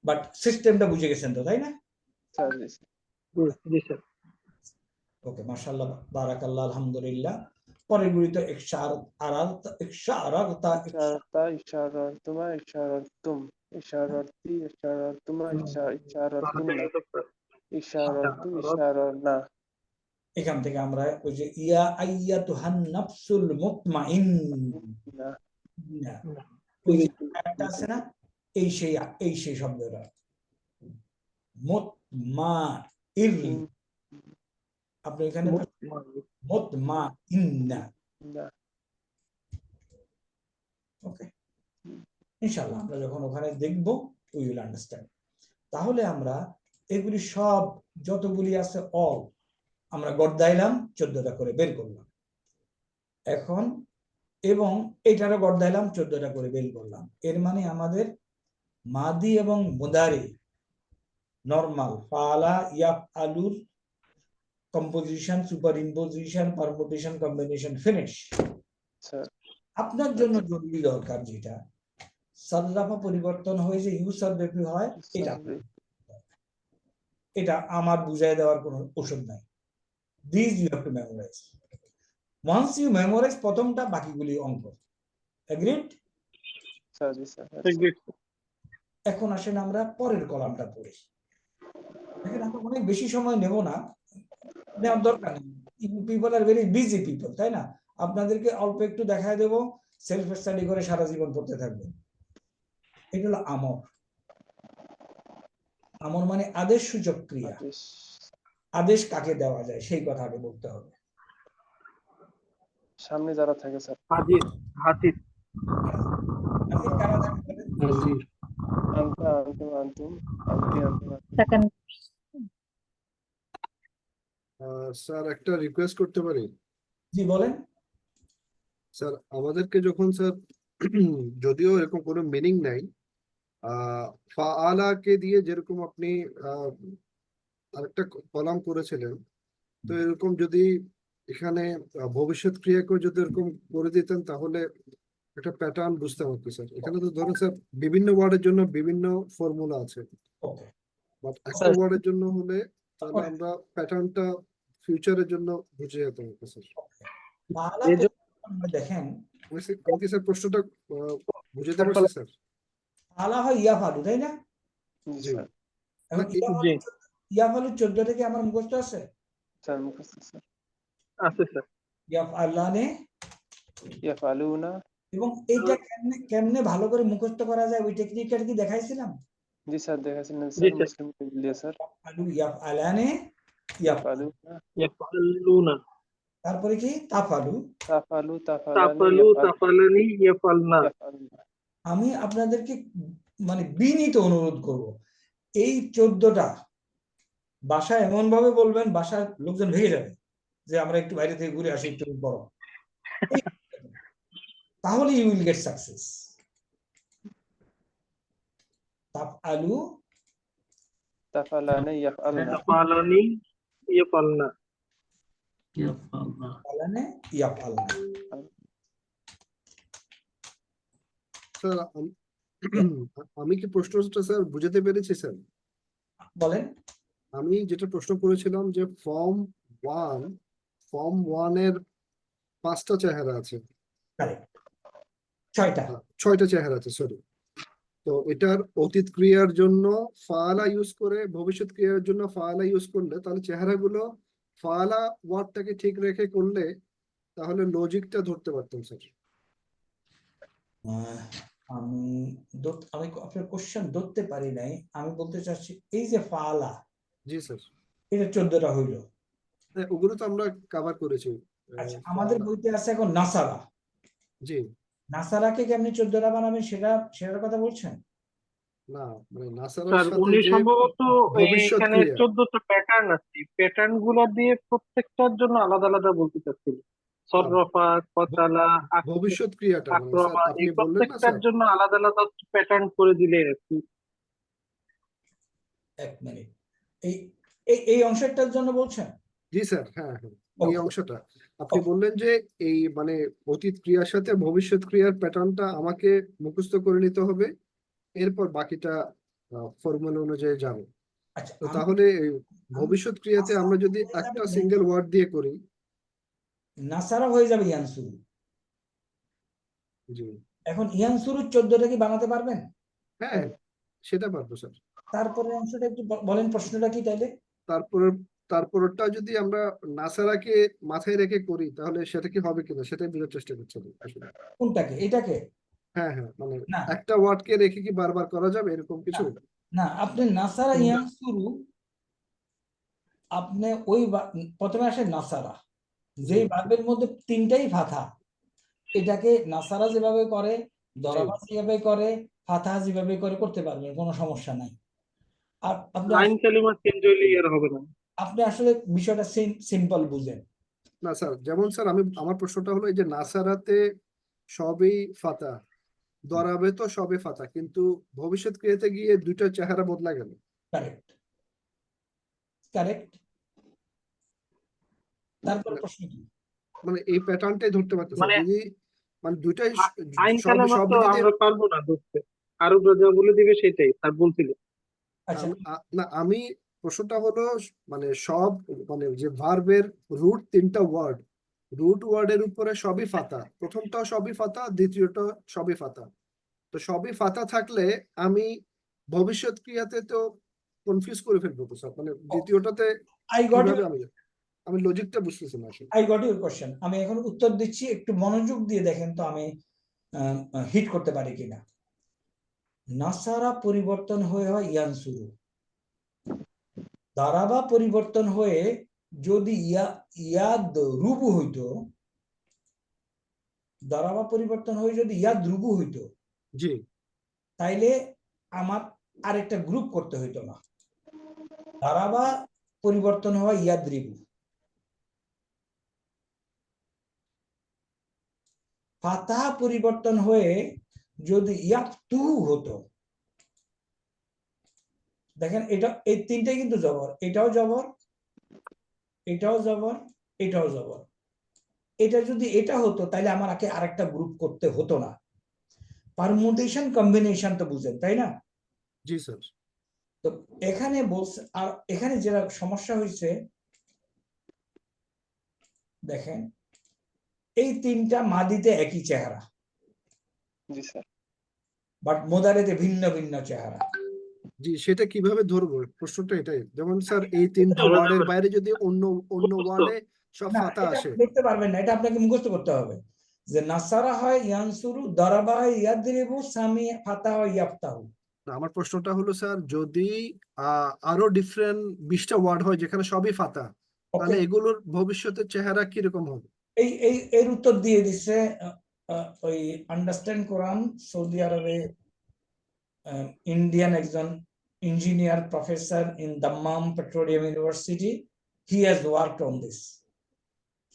বাট সিস্টেমটা বুঝে গেছেন তো, তাই না? স্যার জি স্যার। ওকে, মাশাআল্লাহ, বারাকাল্লাহ, আলহামদুলিল্লাহ। পরের গুলি তো ইকশাআরাতা ইকশাআরতা ইকশাআরতুমা ইকশাআরতুম ইকশাআরতি ইকশাআরতুমা ইকশাআরতুন্না ইকশাআরতু ইকশাআরনা। এখান থেকে আমরা ওই যে ইয়া আইয়াতুহান নাফসুল মুতমাইন্না, ওই যে একটা আছে না, এই সেই শব্দটা মুতমাইন। আপনি এখানে মুতমাইন্না। ওকে, ইনশাআল্লাহ আমরা যখন ওখানে দেখব উই উইল আন্ডারস্ট্যান্ড। তাহলে আমরা এগুলি সব যতগুলি আছে অল আমরা গড়দাইলাম, 14টা করে বের করলাম এখন, এবং এটারও গড়দাইলাম, 14টা করে বের করলাম। এর মানে আমাদের মাদি এবং মুদারি নরমাল ফালা ইয়াফআলুর composition, superimposition, permutation, combination, finish. Sir আপনার জন্য জরুরি দরকার যেটা সাররাফা পরিবর্তন হয়ে যে ইউসাররেফি হয়, এটা এটা আমার বুঝাই দেওয়ার কোনো ওষুধ নাই। This you have to memorize. Once you memorize প্রথমটা, বাকিগুলি অঙ্ক। এগ্রিড? স্যার জি স্যার Agreed. এখন আসেন আমরা পরের কলামটা পড়ি। দেখেন আমরা অনেক বেশি সময় নেব না, নেওয়ার দরকার নেই। People are very busy people, তাই না? আপনাদেরকে অল্প একটু দেখায় দেবো, সেলফ স্টাডি করে সারা জীবন পড়তে থাকবেন। এটা হলো আমর। আমর মানে আদেশ সূচক ক্রিয়া। আদেশ আদেশ কাকে দেওয়া যায় সেই কথা আগে বলতে হবে। সামনে যারা থাকে স্যার হাজির হাজির আজকে কারা থাকে বলেন? হাজির। আনতা আনতুম আনতুম আনতি আনতুম সেকেন্ড স্যার একটা রিকোয়েস্ট করতে পারি? জি বলেন। স্যার আমাদেরকে যখন স্যার যদিও এরকম কোনো মিনিং নাই, ফাআলাকে দিয়ে যেরকম আপনি আরেকটা কলাম করেছিলেন, তো এরকম যদি এখানে ভবিষ্যৎ ক্রিয়াকেও যদি এরকম করে দিতেন তাহলে একটা প্যাটার্ন বুঝতে পারতো স্যার। এখানে তো ধরুন স্যার বিভিন্ন ওয়ার্ডের জন্য বিভিন্ন ফর্মুলা আছে, ওকে, বাট একটা ওয়ার্ডের জন্য হলে তাহলে আমরা প্যাটার্নটা ফিউচারের জন্য বুঝে যেতে হতো স্যার। পালাতে আমরা দেখেন আমি কি স্যার প্রশ্নটা বুঝতে পারছি স্যার? পালা হয় ইয়াফালু, তাই না? জি জি। স্যার এখন জি। ইয়াফালু 14 থেকে আমার মুখস্থ আছে। স্যার মুখস্থ স্যার আছে স্যার। ইয়াফআলানে, ইয়াফআলুনা এবং এইটা কেমনে কেমনে ভালো করে মুখস্থ করা যায় ওই টেকনিকটা কি দেখাইছিলাম? জি স্যার দেখাছিলেন জি স্যার স্যার। মুসলিম দিয়ে স্যার আলু ইয়াফআলানে, ইয়াফআলু, ইয়াফআলুনা ইয়াফআলুনা, তারপরে কি তাফালু। তাফআলু তাফআলানি তাফালু, তাফালানি, ইয়াফআলনা। ইয়াফআলুনা আমি আপনাদেরকে মানে বিনীত অনুরোধ করব, এই 14টা বাসায় এমন ভাবে বলবেন বাসার লোকজন ভেঙে যাবে যে আমরা একটু বাইরে থেকে ঘুরে আসি একটু বড়, তাহলে ইউ উইল গেট সাকসেস। তাফআলু, তাফআলানি ইয়াফআলুনা তাফালানি, ইয়াফআলনা। তাফআলানে, ইয়াফআলনা। স্যার আমি কি প্রশ্নটা স্যার বুঝতে পেরেছি স্যার? বলেন। আমি যেটা প্রশ্ন করেছিলাম যে ফর্ম ওয়ান এর 5টা চেহারা আছে, কারেক্ট, 6টা। 6টা চেহারা আছে, সরি। তো এটার অতীত ক্রিয়ার জন্য ফাআলা ইউজ করে, ভবিষ্যৎ ক্রিয়ার জন্য ফাআলা ইউজ করলে তাহলে চেহারাগুলো ফাআলা ওয়ার্ডটাকে ঠিক রেখে করলে তাহলে লজিকটা ধরতে পারতাম স্যার। আমি আমি আপনার কোশ্চেন ধরতে পারি নাই। আমি বলতে চাচ্ছি এই যে ফাআলা, জি স্যার। এটা 14টা হইলো। হ্যাঁ, ওগুলো তো আমরা কভার করেছি। আচ্ছা, আমাদের বইতে আছে এখন নাসারা। জি। নাসারাকে কেমনি 14টা বানাবেন সেটার কথা বলছেন? না মানে নাসারার স্যার সাথে উনি যে সম্ভবত ভবিষ্যৎ এখানে ক্রিয়া। 14টা প্যাটার্ন আছে, প্যাটার্ন গুলো দিয়ে প্রত্যেকটার জন্য আলাদা আলাদা বলতে চাচ্ছিল। সররফা, কতালা, ভবিষ্যৎ ক্রিয়াটা মানে স্যার আক্রমা, আপনি এই বললেন না প্রত্যেকটার স্যার। জন্য আলাদা আলাদা প্যাটার্ন করে দিলে আর কি। এক মিনিট, এই এই অংশটার জন্য বলছেন? জি স্যার, হ্যাঁ হ্যাঁ, এই Okay. অংশটা আপনি Okay. বললেন যে এই মানে অতীত ক্রিয়ার সাথে ভবিষ্যৎ ক্রিয়ার প্যাটার্নটা আমাকে মুখস্থ করে নিতে হবে, এরপর বাকিটা ফর্মুলা অনুযায়ী যাবে। আচ্ছা, তো তাহলে এই ভবিষ্যৎ ক্রিয়াতে আমরা যদি একটা সিঙ্গেল ওয়ার্ড দিয়ে করি। নাসারা হয়ে যাবে ইয়ানসুরু। জি। এখন ইয়ানসুরু 14টা কি বানাতে পারবেন? হ্যাঁ, সেটা পারবো স্যার। তারপরে অংশটা একটু বলেন, প্রশ্নটা কি তাইলে? তারপরটা যদি আমরা নাসারাকে মাথায় রেখে করি তাহলে সেটা কি হবে কিনা সেটাই বোঝার চেষ্টা করছি আমি আসলে। কোনটাকে? এটাকে? হ্যাঁ হ্যাঁ, মানে না একটা ওয়ার্ডকে রেখে কি বারবার করা যাবে এরকম কিছু? না, আপনি নাসারা ইয়ানসুরু, আপনি ওই প্রথমে আসে নাসারা, যেই ভার্বের মধ্যে 3টাই ফাথা, এটাকে নাসারা যেভাবে করে, দরাবা যেভাবে করে, ফাথা যেভাবে করে করতে পারবেন, কোনো সমস্যা নাই। আর লাইন কালিমা চেঞ্জ হইলে আর হবে না। আপনি আসলে বিষয়টা সিম্পল বুঝেন। না স্যার, যেমন স্যার আমার প্রশ্নটা হলো এই যে নাসারাতে সবই ফাতা, দরাবে তো সবে ফাতা, কিন্তু ভবিষ্যৎ ক্রিয়াতে গিয়ে দুইটা চেহারা বদলা গেল। Correct, correct. তারপর প্রশ্ন কি? মানে এই প্যাটার্নটাই ধরতে পারতেছে মানে যদি মানে দুইটাই আইন সব কালামা সব তো যদি আমরা পারবো না ধরতে, আরো যা বলে দিবে সেটাই স্যার বলছিল। আচ্ছা, না আমি প্রশ্নটা হলো মানে সব মানে যে ভার্বের রুট 3টা ওয়ার্ড, রুট ওয়ার্ডের উপরে সবই ফাতা, প্রথমটা সবই ফাতা, দ্বিতীয়টা সবই ফাতা। তো সবই ফাতা থাকলে আমি ভবিষ্যৎ ক্রিয়াতে তো কনফিউজ করে ফেলবো তো স্যার, মানে দ্বিতীয়টাতে আই গট কিভাবে আমি লজিকটা বুঝতেছি না আসলে। Your question. আমি এখন উত্তর দিচ্ছি, একটু মনোযোগ দিয়ে দেখেন তো আমি হিট করতে পারি কিনা। নাসারা পরিবর্তন হয়ে হয় ইয়ানসুরু, দারাবা পরিবর্তন হয়ে যদি ইয়াদ রুবু হইতো, দারাবা পরিবর্তন হয়ে যদি ইয়াদ রুবু হইতো, জি তাইলে আমার আরেকটা গ্রুপ করতে হইতো না। দারাবা পরিবর্তন হওয়া ইয়াদ রিবু, ফাতাহা পরিবর্তন হয়ে যদি ইয়াফতু হতো, দেখেন এটা এই তিনটাই কিন্তু জবর, এটাও জবর, এটাও জবর, এটাও জবর। এটা যদি এটা হতো তাহলে আমার আরেকটা গ্রুপ করতে হতো না। পারমুটেশন কম্বিনেশন তো বুঝেন তাই না? জি স্যার। তো এখানে বলছে, আর এখানে যেটা সমস্যা হয়েছে দেখেন, এই তিনটা মাদিতে একই চেহারা, জি স্যার। বাট মোদারেতে ভিন্ন ভিন্ন চেহারা। জি সেটা কিভাবে ধরবো, প্রশ্নটা এটাই। যেমন স্যার এই 3টা ধরা ওয়ার্ডের যাবে। বাইরে যদি অন্য মুখস্থ। ওয়ার্ডে সব না, ফাতা এটা আসে, আপনি দেখতে পারবেন না, এটা আপনাকে মুখস্থ করতে হবে যে নাসারা হয় ইয়ানসুরু, দারাবা হয় ইয়াদরিবু, সামি ফাতা হয় ইয়াফতাহু। না আমার প্রশ্নটা হলো স্যার যদি আরো ডিফারেন্ট 20টা ওয়ার্ড হয় যেখানে সবই ফাতা, তাহলে ওকে, এগুলোর ভবিষ্যতের চেহারা কিরকম হবে? এর উত্তর দিয়ে দিচ্ছে ওই আন্ডারস্ট্যান্ড কোরআন, সৌদি আরবে ইন্ডিয়ান একজন engineer professor in Dammam petroleum university, he has worked on this.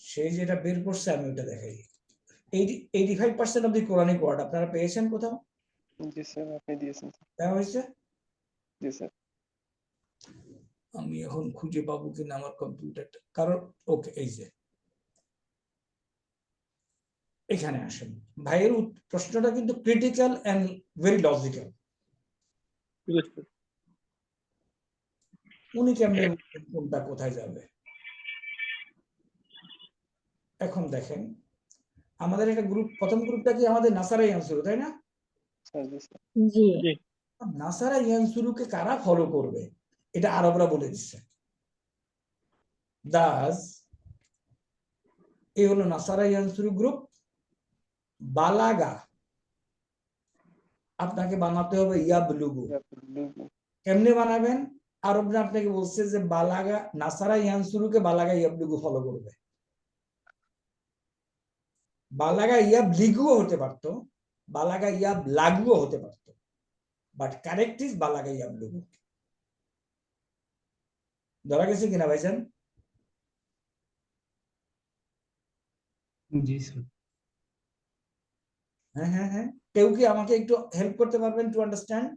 সে যেটা বের করছে আমি ওটা দেখাই। 85% অফ দি কোরআনিক ওয়ার্ড আপনারা পেয়েছেন কোথাও? জি স্যার, আপনি দিয়েছেন। দেওয়া হয়েছে? জি স্যার। আমি এখন খুঁজে পাবো কিনা আমার কম্পিউটারটা, কারণ ওকে এই যে এখানে আসেন। ভাইয়ের প্রশ্নটা কিন্তু ক্রিটিক্যাল এন্ড ভেরি লজিক্যাল। ঠিক আছে। উনি কেমনে বলছেন কোনটা কোথায় যাবে? এখন দেখেন, আমাদের একটা গ্রুপ, প্রথম গ্রুপটা কি আমাদের নাসারা ইয়ানসুরু, তাই না? স্যার জি স্যার। জি। নাসারা ইয়ানসুরুকে কারা ফলো করবে এটা আরবরা বলে দিচ্ছে। দাস এই হলো নাসারা ইয়ানসুরু গ্রুপ। বালাগা আপনাকে বানাতে হবে ইয়াবলুগু। কেমনে বানাবেন? আরবরা আপনাকে বলছে যে বালাগা, নাসারা ইয়ানসুরুকে বালাগা ইয়াবলুগু ফলো করবে। বালাগা ইয়াবলিগুও হতে পারতো, বালাগা ইয়াবলাগুও হতে পারতো, বাট কারেক্ট ইজ বালাগা ইয়াবলুগু। ধরা গেছে কিনা ভাইজান? জি স্যার। হ্যাঁ হ্যাঁ হ্যাঁ, কেউ কি আমাকে একটু হেল্প করতে পারবেন টু আন্ডারস্ট্যান্ড?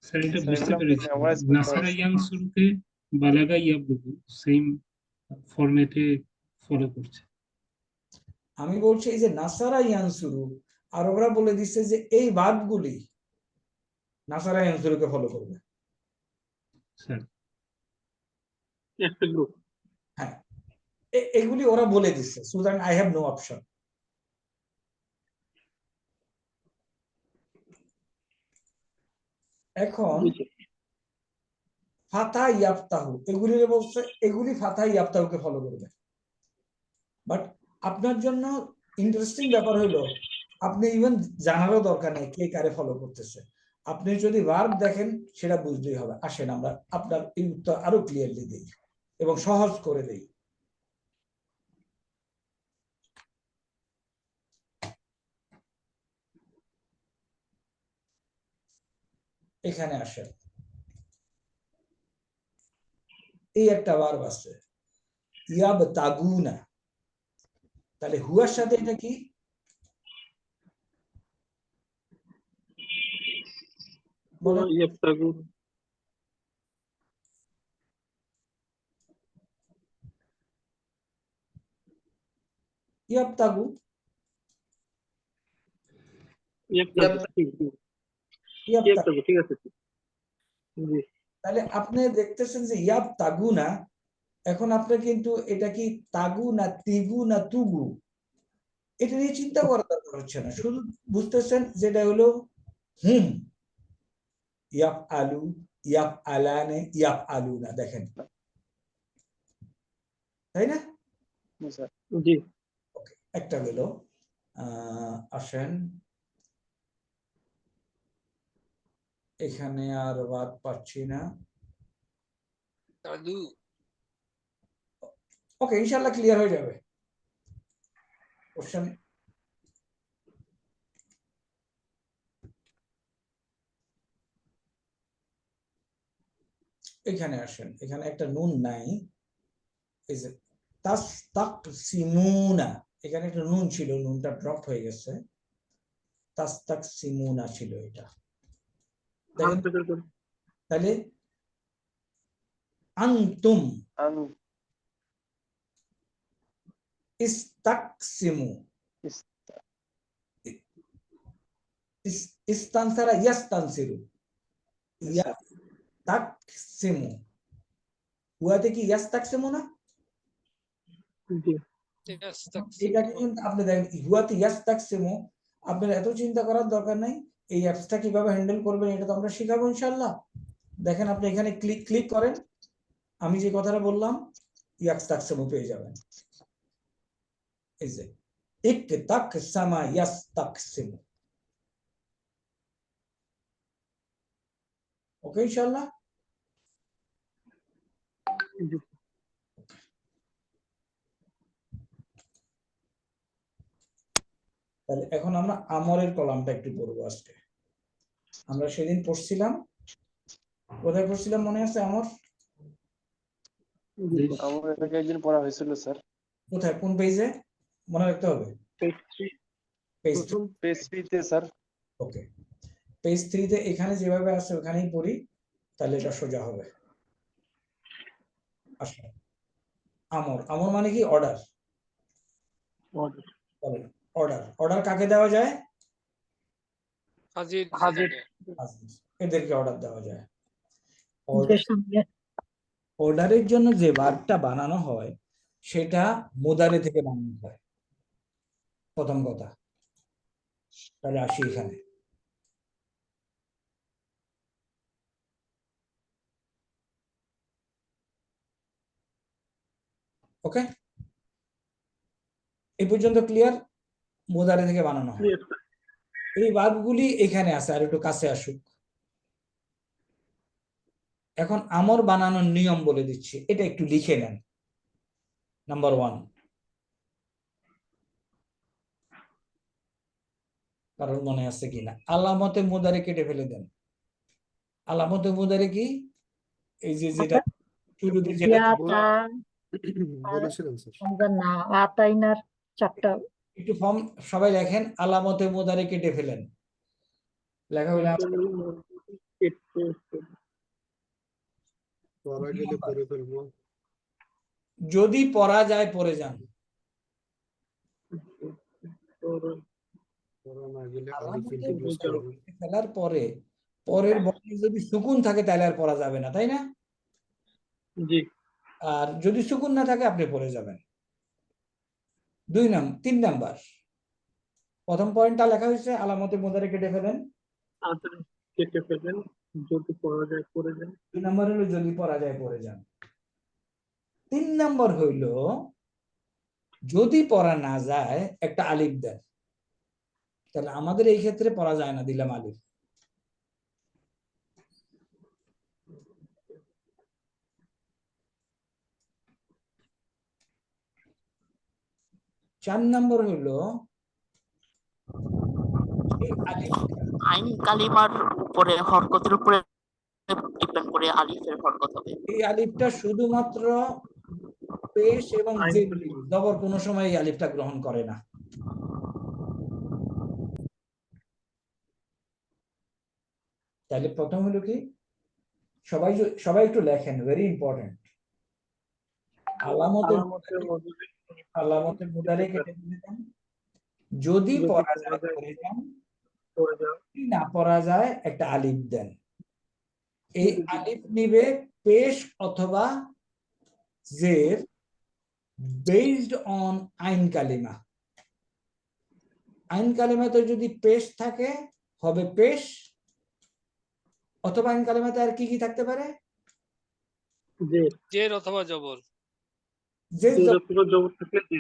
স্যার এটা স্যার, বুঝতে এগুলো আপনি পেরেছি, memorize করতে নাসারা পারছেন। ইয়ানসুরুকে বালাগা ইয়াবলুগু সেম ফরম্যাটে ফলো করছে। আমি বলছি এই যে নাসারা ইয়ানসুরু, আরবরা বলে দিচ্ছে যে এই ভার্বগুলি নাসারা ইয়ানসুরুকে ফলো করবে। স্যার একটা গ্রুপ। হ্যাঁ, এগুলি ওরা বলে দিচ্ছে, সুতরাং আই হ্যাভ নো অপশন। এখন ফাতা ইয়াফতাহু, এগুলি বলছে এগুলি ফাতা ইয়াফতাহুকে ফলো করবে। বাট আপনার জন্য ইন্টারেস্টিং ব্যাপার হলো, আপনি ইভেন জানারও দরকার নেই কে কারে ফলো করতেছে। আপনি যদি ভার্ব দেখেন সেটা বুঝতেই হবে। আসেন আমরা আপনার এই উত্তর আরো ক্লিয়ারলি দিই এবং সহজ করে দেই। এখানে আসেন, এই একটা ভার্ব আছে ইয়াবতাগুনা, তাহলে হুয়ার সাথে এটা কি? বলেন। ইয়াবতাগুন। ইয়াবতাগু, ইয়াবতাগু, ঠিক আছে। ইয়াবতাগু। ঠিক আছে। জি তাহলে আপনি দেখতেছেন যে ইয়াব তাগু না, এখন আপনার কিন্তু এটা কি তাগু না তিগু না তুগু, এটা নিয়ে চিন্তা করার দরকার হচ্ছে না, শুধু বুঝতেছেন যেটা হলো হুম, ইয়াব আলু, ইয়াব আলানে, ইয়াব আলু না, দেখেন, তাই না? জি স্যার। জি একটা গেল। আসেন এখানে আর বাদ পাচ্ছি না। দাদু ওকে, ইনশাল্লাহ ক্লিয়ার হয়ে যাবে। কোশ্চেন এখানে আসেন, এখানে একটা নুন নাই, এই যে তাসতাকসিমুনা, এখানে একটা নুন ছিল, নুনটা ড্রপ হয়ে গেছে, তাসতাকসিমুনা ছিল এটা, দেখেন তাহলে আনতুম আন- ইস্তাকসিমু, ইস- ইস্তানসারা ইয়াস্তানসিরু, ইয়াস্তাকসিমু, হুয়াতে কি ইয়াস্তাকসিমু না? জি এটাকে কিন্তু আপনি দেখেন হুয়াতে ইয়াস্তাকসিমু, আপনার এত চিন্তা করার দরকার নাই, এই অ্যাপসটা কিভাবে হ্যান্ডেল করবেন এটা তো আমরা শিখাবো ইনশাআল্লাহ। দেখেন আপনি এখানে ক্লিক করেন, আমি যে কথাটা বললাম ইয়াস্তাকসিমু পেয়ে যাবেন, এই যে ইকতাকসামা ইয়াস্তাকসিমু। ওকে ইনশাআল্লাহ। জি তাহলে এখন আমরা আমরের কলামটা একটু পড়বো আজকে। আমরা সেদিন পড়ছিলাম, কোথায় পড়ছিলাম মনে আছে আমর? জি আমার এটাকে একদিন পড়া হয়েছিল স্যার। কোথায়, কোন পেজে মনে রাখতে হবে? পেজ প্রথম পেজ 3 তে স্যার। ওকে, পেজ 3-তে এখানে যেভাবে আছে ওখানেই পড়ি, তাহলে এটা সোজা হবে। আসলে আমর, আমর মানে কি? অর্ডার। অর্ডার, অর্ডার কাকে দেওয়া যায়? হাজির হাজির এদেরকে অর্ডার দেওয়া যায়। অর্ডারের জন্য যে ভার্বটা বানানো হয় সেটা মুদারে থেকে বানানো হয়, প্রথম কথা। তাহলে আসি এখানে, ওকে এই পর্যন্ত ক্লিয়ার? মুদারে থেকে বানানো হয়, এই ভার্বগুলি এখানে আছে, আর একটু কাছে আসুক। এখন আমর বানানোর নিয়ম বলে দিচ্ছি, এটা একটু লিখে নেন। নাম্বার 1, কারণ মনে আছে কিনা, আলামতে মুদারে কেটে ফেলে দেন। আলামতে মুদারে কি? এই যে যেটা শুরুতে যেটা বলেছিলেন স্যার। একটু ফর্ম সবাই লেখেন, আলামতে মুদারে কেটে ফেলেন, লেখা হলে পড়া গেলে পড়ে ফেলবো। যদি পড়া যায় পড়ে যান, পড়া না গেলে আলিফ আলামতে ইন্ট্রোডিউস মুদারে করবো। কেটে ফেলার পরে পরের বর্ণে যদি সুকুন থাকে তাহলে আর পড়া যাবে না, তাই না? জি আর যদি সুকুন না থাকে আপনি পড়ে যাবেন। 3 নাম্বার, প্রথম পয়েন্টটা লেখা হয়েছে আলামতে মুদারে কেটে ফেলেন, কেটে ফেলেন, যদি পড়া যায় পড়ে যান। 2 নাম্বার হলো যদি পড়া যায় পড়ে যান। 3 নাম্বার হইল যদি পড়া না যায় একটা আলিফ দেন, তাহলে আমাদের এই ক্ষেত্রে পড়া যায় না, দিলাম আলিফ। চার নম্বর হলো এই আলিফটা, আইন কালিমার উপরে হরকতের উপরে ডিপেন্ড করে আলিফের হরকত হবে। এই আলিফটা শুধুমাত্র পেশ এবং জের, জবর কোনো সময় এই আলিফটা গ্রহণ করে না। তাহলে প্রথম হলো কি, সবাই একটু লেখেন, ভেরি ইম্পর্টেন্ট। আলামতে মুদারে কেটে দিলেন, যদি পড়া যায় পড়ে যান, যদি না পড়া যায় একটা আলিফ দেন। এই আলিফ নিবে পেশ অথবা জের বেসড অন আইন কালিমা। আইন কালিমাতে যদি পেশ থাকে হবে পেশ, অথবা আইন কালিমাতে আর কি কি থাকতে পারে? যে জের অথবা জবর। যে যে অথবা জবর থাকলে যে।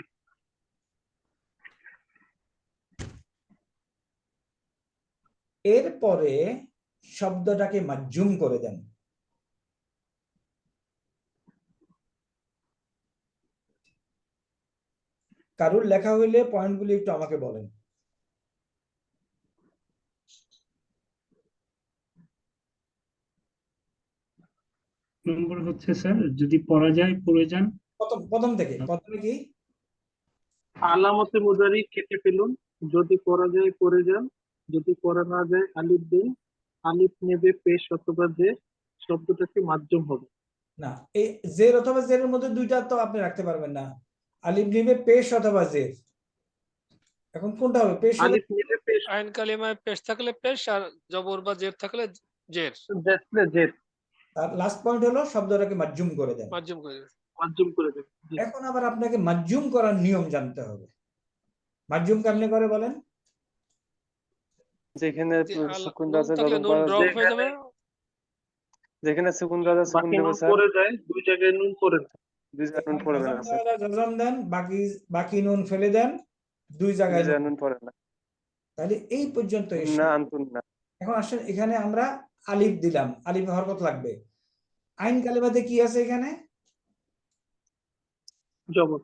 এরপরে শব্দটাকে মাজজুম করে দেন। কারুর লেখা হইলে পয়েন্টগুলি একটু আমাকে বলেন। নম্বর হচ্ছে স্যার, যদি পড়া যায় পড়ে যান। প্রথম থেকে প্রথমে কি? আলামতে মুজারি কেটে ফেলুন, যদি পড়া যায় পড়ে যান, যদি পড়া না যায় আলিফ দিন, আলিফ নেবে পেশ অথবা যে, শব্দটাকে মাধ্যম হবে। না, এই জের অথবা জেরের মধ্যে দুইটা তো আপনি রাখতে পারবেন না। আলিফ নিবে পেশ অথবা জের, এখন কোনটা হবে? পেশ আলিফ নেবে পেশ আইন কালিমায় পেশ থাকলে পেশ, আর জবর বা জের থাকলে জের। দেখলে যে তার লাস্ট পয়েন্ট হলো শব্দটাকে মাজজুম করে দেন। মাধ্যম করে দেবে। মাধ্যম করে দেবে। জি। এখন আবার আপনাকে মাজজুম করার নিয়ম জানতে হবে। মাজজুম কেমনে করে বলেন? যেখানে যে সুকুন নুন আছে থাকলে জবর নুন করা ড্রপ যায়, হয়ে যাবে। যেখানে সুকুন আছে সুকুন বাকি দেবো নুন স্যার, পড়ে যায়, দুই জায়গায় নুন পড়ে না। দুই জায়গায় নুন পড়বে না স্যার, জজম দেন, বাকি নুন ফেলে দেন, দুই দুই জায়গায় জায়গায় নুন। নুন পড়ে না। তাহলে এই পর্যন্ত এসে না আনতুন না। এখন আসেন এখানে আমরা আলিফ দিলাম, আলিফ হরকত লাগবে। আইন কালিমাতে কি আছে এখানে? জবর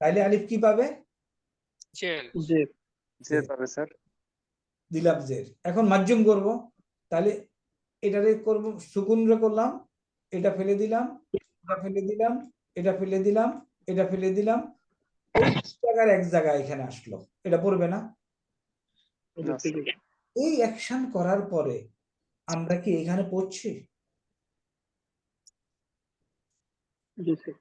তাইলে আলিফ কি পাবে? জের। যে যে পাবে স্যার। দিলাম জের। এখন মাজজুম করব, তাহলে এটারে করব, সুকুন রে করলাম, এটা ফেলে দিলাম, এটা ফেলে দিলাম, এটা ফেলে দিলাম, এটা ফেলে দিলাম, ওই জায়গার এক জায়গায় এখানে আসলো, এটা পড়বে না? না স্যার। এই অ্যাকশন করার পরে আমরা কি এখানে পড়ছি? জি স্যার।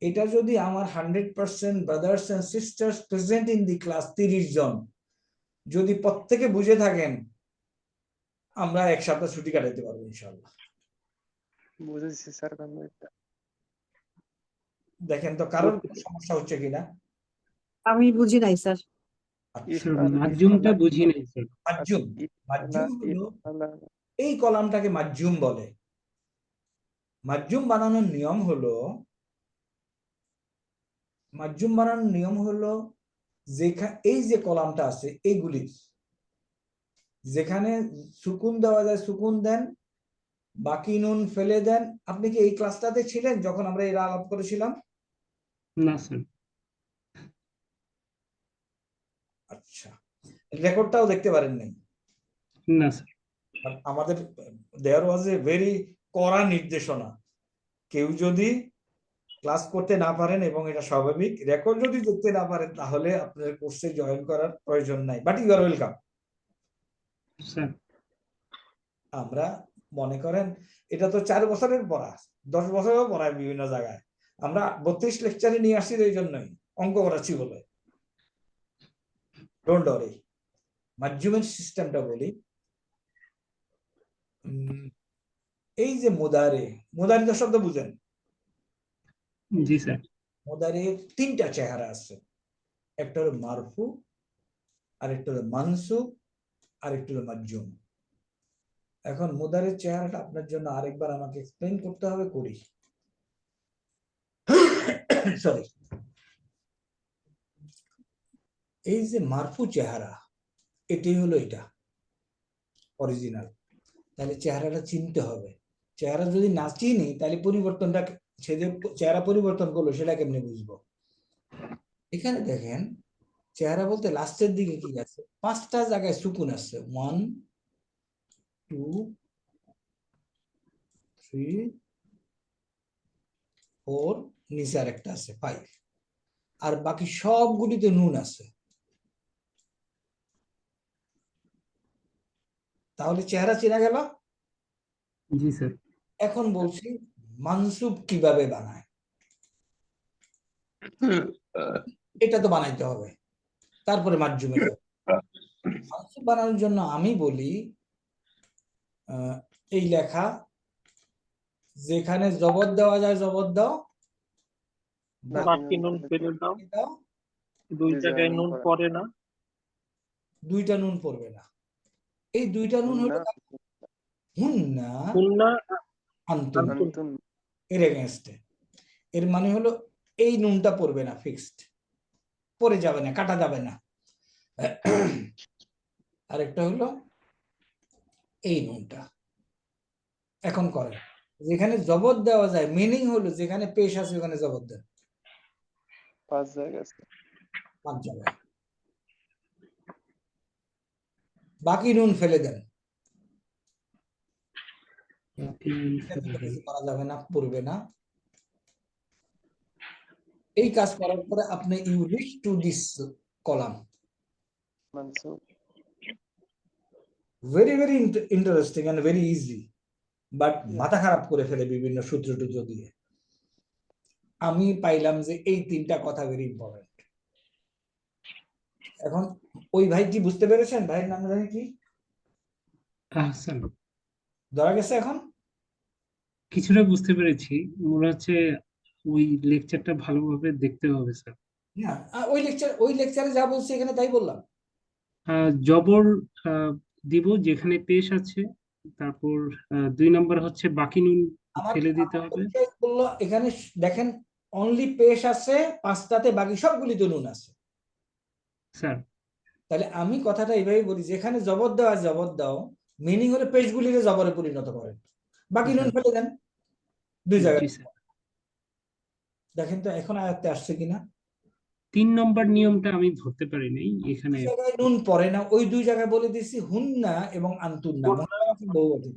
এটা যদি আমার 100% brothers and sisters present in the class 30 জন যদি প্রত্যেকে বুঝে থাকেন, আমরা এক সপ্তাহ ছুটি কাটাতে পারবো ইনশাআল্লাহ। বুঝেছি স্যার কনসেপ্টটা। দেখেন তো কারোর সমস্যা হচ্ছে কিনা। আমি বুঝি নাই স্যার। স্যার মাজজুমটা বুঝি নাই স্যার। মাজজুম, মাজজুম হলো এই কলামটাকে মাজজুম বলে। মাজজুম বানানোর নিয়ম হলো, মাজজুম বানানোর নিয়ম হলো এই যে কলামটা আছে এইগুলির যেখানে সুকুন দেওয়া যায় সুকুন দেন, বাকি নুন ফেলে দেন। আপনি কি এই ক্লাসটাতে ছিলেন যখন আমরা এর আলাপ করেছিলাম? না স্যার। আচ্ছা, রেকর্ডটাও দেখতে পারেন নাই? না স্যার। আমাদের দেয়ার ওয়াজ এ ভেরি কড়া নির্দেশনা, কেউ যদি ক্লাস করতে না পারেন, এবং এটা স্বাভাবিক, রেকর্ড যদি দেখতে না পারেন তাহলে আপনার কোর্সে জয়েন করার প্রয়োজন নাই, but you are welcome. Sir আমরা মনে করেন এটা তো 4 বছরের পড়া, 10 বছরেও পড়ায় বিভিন্ন জায়গায়। আমরা 32 লেকচারে নিয়ে আসছি এই জন্যই, অঙ্ক করাচ্ছি বলে। Don't worry. মাজজুমের সিস্টেমটা বলি, এই যে মুদারে, মুদারি তো শব্দ বুঝেন? জি স্যার। মুদারির 3টা চেহারা আছে, একটা হলো মারফু, আর একটা হলো মানসুব, আর একটা হলো মাজজুম। এখন মুদারের চেহারাটা আপনার জন্য আরেকবার আমাকে এক্সপ্লেইন করতে হবে, করি। সরি, এই যে মারফু চেহারা, এটাই হলো এটা অরিজিনাল। তাহলে চেহারাটা চিনতে হবে। চেহারা যদি না চিনি তাহলে পরিবর্তনটা, সে যে চেহারা পরিবর্তন করলো সেটা কেমনে বুঝবো? এখানে দেখেন চেহারা বলতে লাস্টের দিকে কি আছে, 5টা জায়গায় সুকুন আছে, 1 2 3 4, নিচে আর একটা আছে 5, আর বাকি সবগুলিতে নুন আছে। তাহলে চেহারা চেনা গেল। জি স্যার। এখন বলছি মানসুব কিভাবে বানায়, এটা তো বানাইতে হবে, তারপরে মাজজুমে যাবে। মানসুব বানানোর জন্য আমি বলি এই লেখা, যেখানে জবর দেওয়া যায় জবর দাও, বাকি নুন ফেলে দাও, দাও, দুই দুই জায়গায় নুন পড়ে না, দুইটা নুন পড়বে না। এই দুইটা নুন হলো হুন্না হুন্না আনতুম, আনতুম। এর এগেনস্টে। এর মানে হলো এই নুনটা পড়বে না, ফিক্সড, পড়ে যাবে না, কাটা যাবে না। আরেকটা হলো এই নুনটা। এখন করেন, যেখানে জবর দেওয়া যায়, মিনিং হলো যেখানে পেশ আছে ওখানে জবর দেন, 5 জায়গা আছে। 5 জায়গায়। বাকি নুন ফেলে দেন, বাকি নুন ফেলে দেন। কিছু করা যাবে না, পড়বে না। এই কাজ করার পরে আপনি you reach to this column. মানসুব very very interesting and very easy, but মাথা খারাপ করে ফেলে বিভিন্ন সূত্র টুত্র দিয়ে। আমি পাইলাম যে এই 3টা কথা ভেরি ইম্পর্টেন্ট। এখন ওই ভাই কি বুঝতে পেরেছেন? ভাইয়ের নাম জানি কি, আহসান, ধরা গেছে? এখন কিছুটা বুঝতে পেরেছি। মনে হচ্ছে ওই লেকচারটা ভালোভাবে দেখতে হবে স্যার। না, ওই লেকচারে যা বলছি এখানে তাই বললাম। জবর দিব যেখানে পেশ আছে, তারপর 2 নম্বর হচ্ছে বাকি নুন ফেলে দিতে হবে। বললো এখানে দেখেন, অনলি পেশ আছে 5টাতে, বাকি সবগুলিতে নুন আছে। স্যার তাহলে আমি কথাটা এইভাবে বলি, যেখানে জবর দেওয়া জবর দাও, মিনিং হলে পেশগুলিকে জবরে পরিণত করেন, বাকি নুন ফেলে দেন 2 জায়গায়। জি স্যার। দেখেন তো এখন আয়াতে আসছে কিনা। 3 নম্বর নিয়মটা আমি ধরতে পারি নাই এখানে। জায়গায় নুন পড়ে না, ওই 2 জায়গায় বলে দিছি হুন্না এবং আনতুন্না, বহুবচন।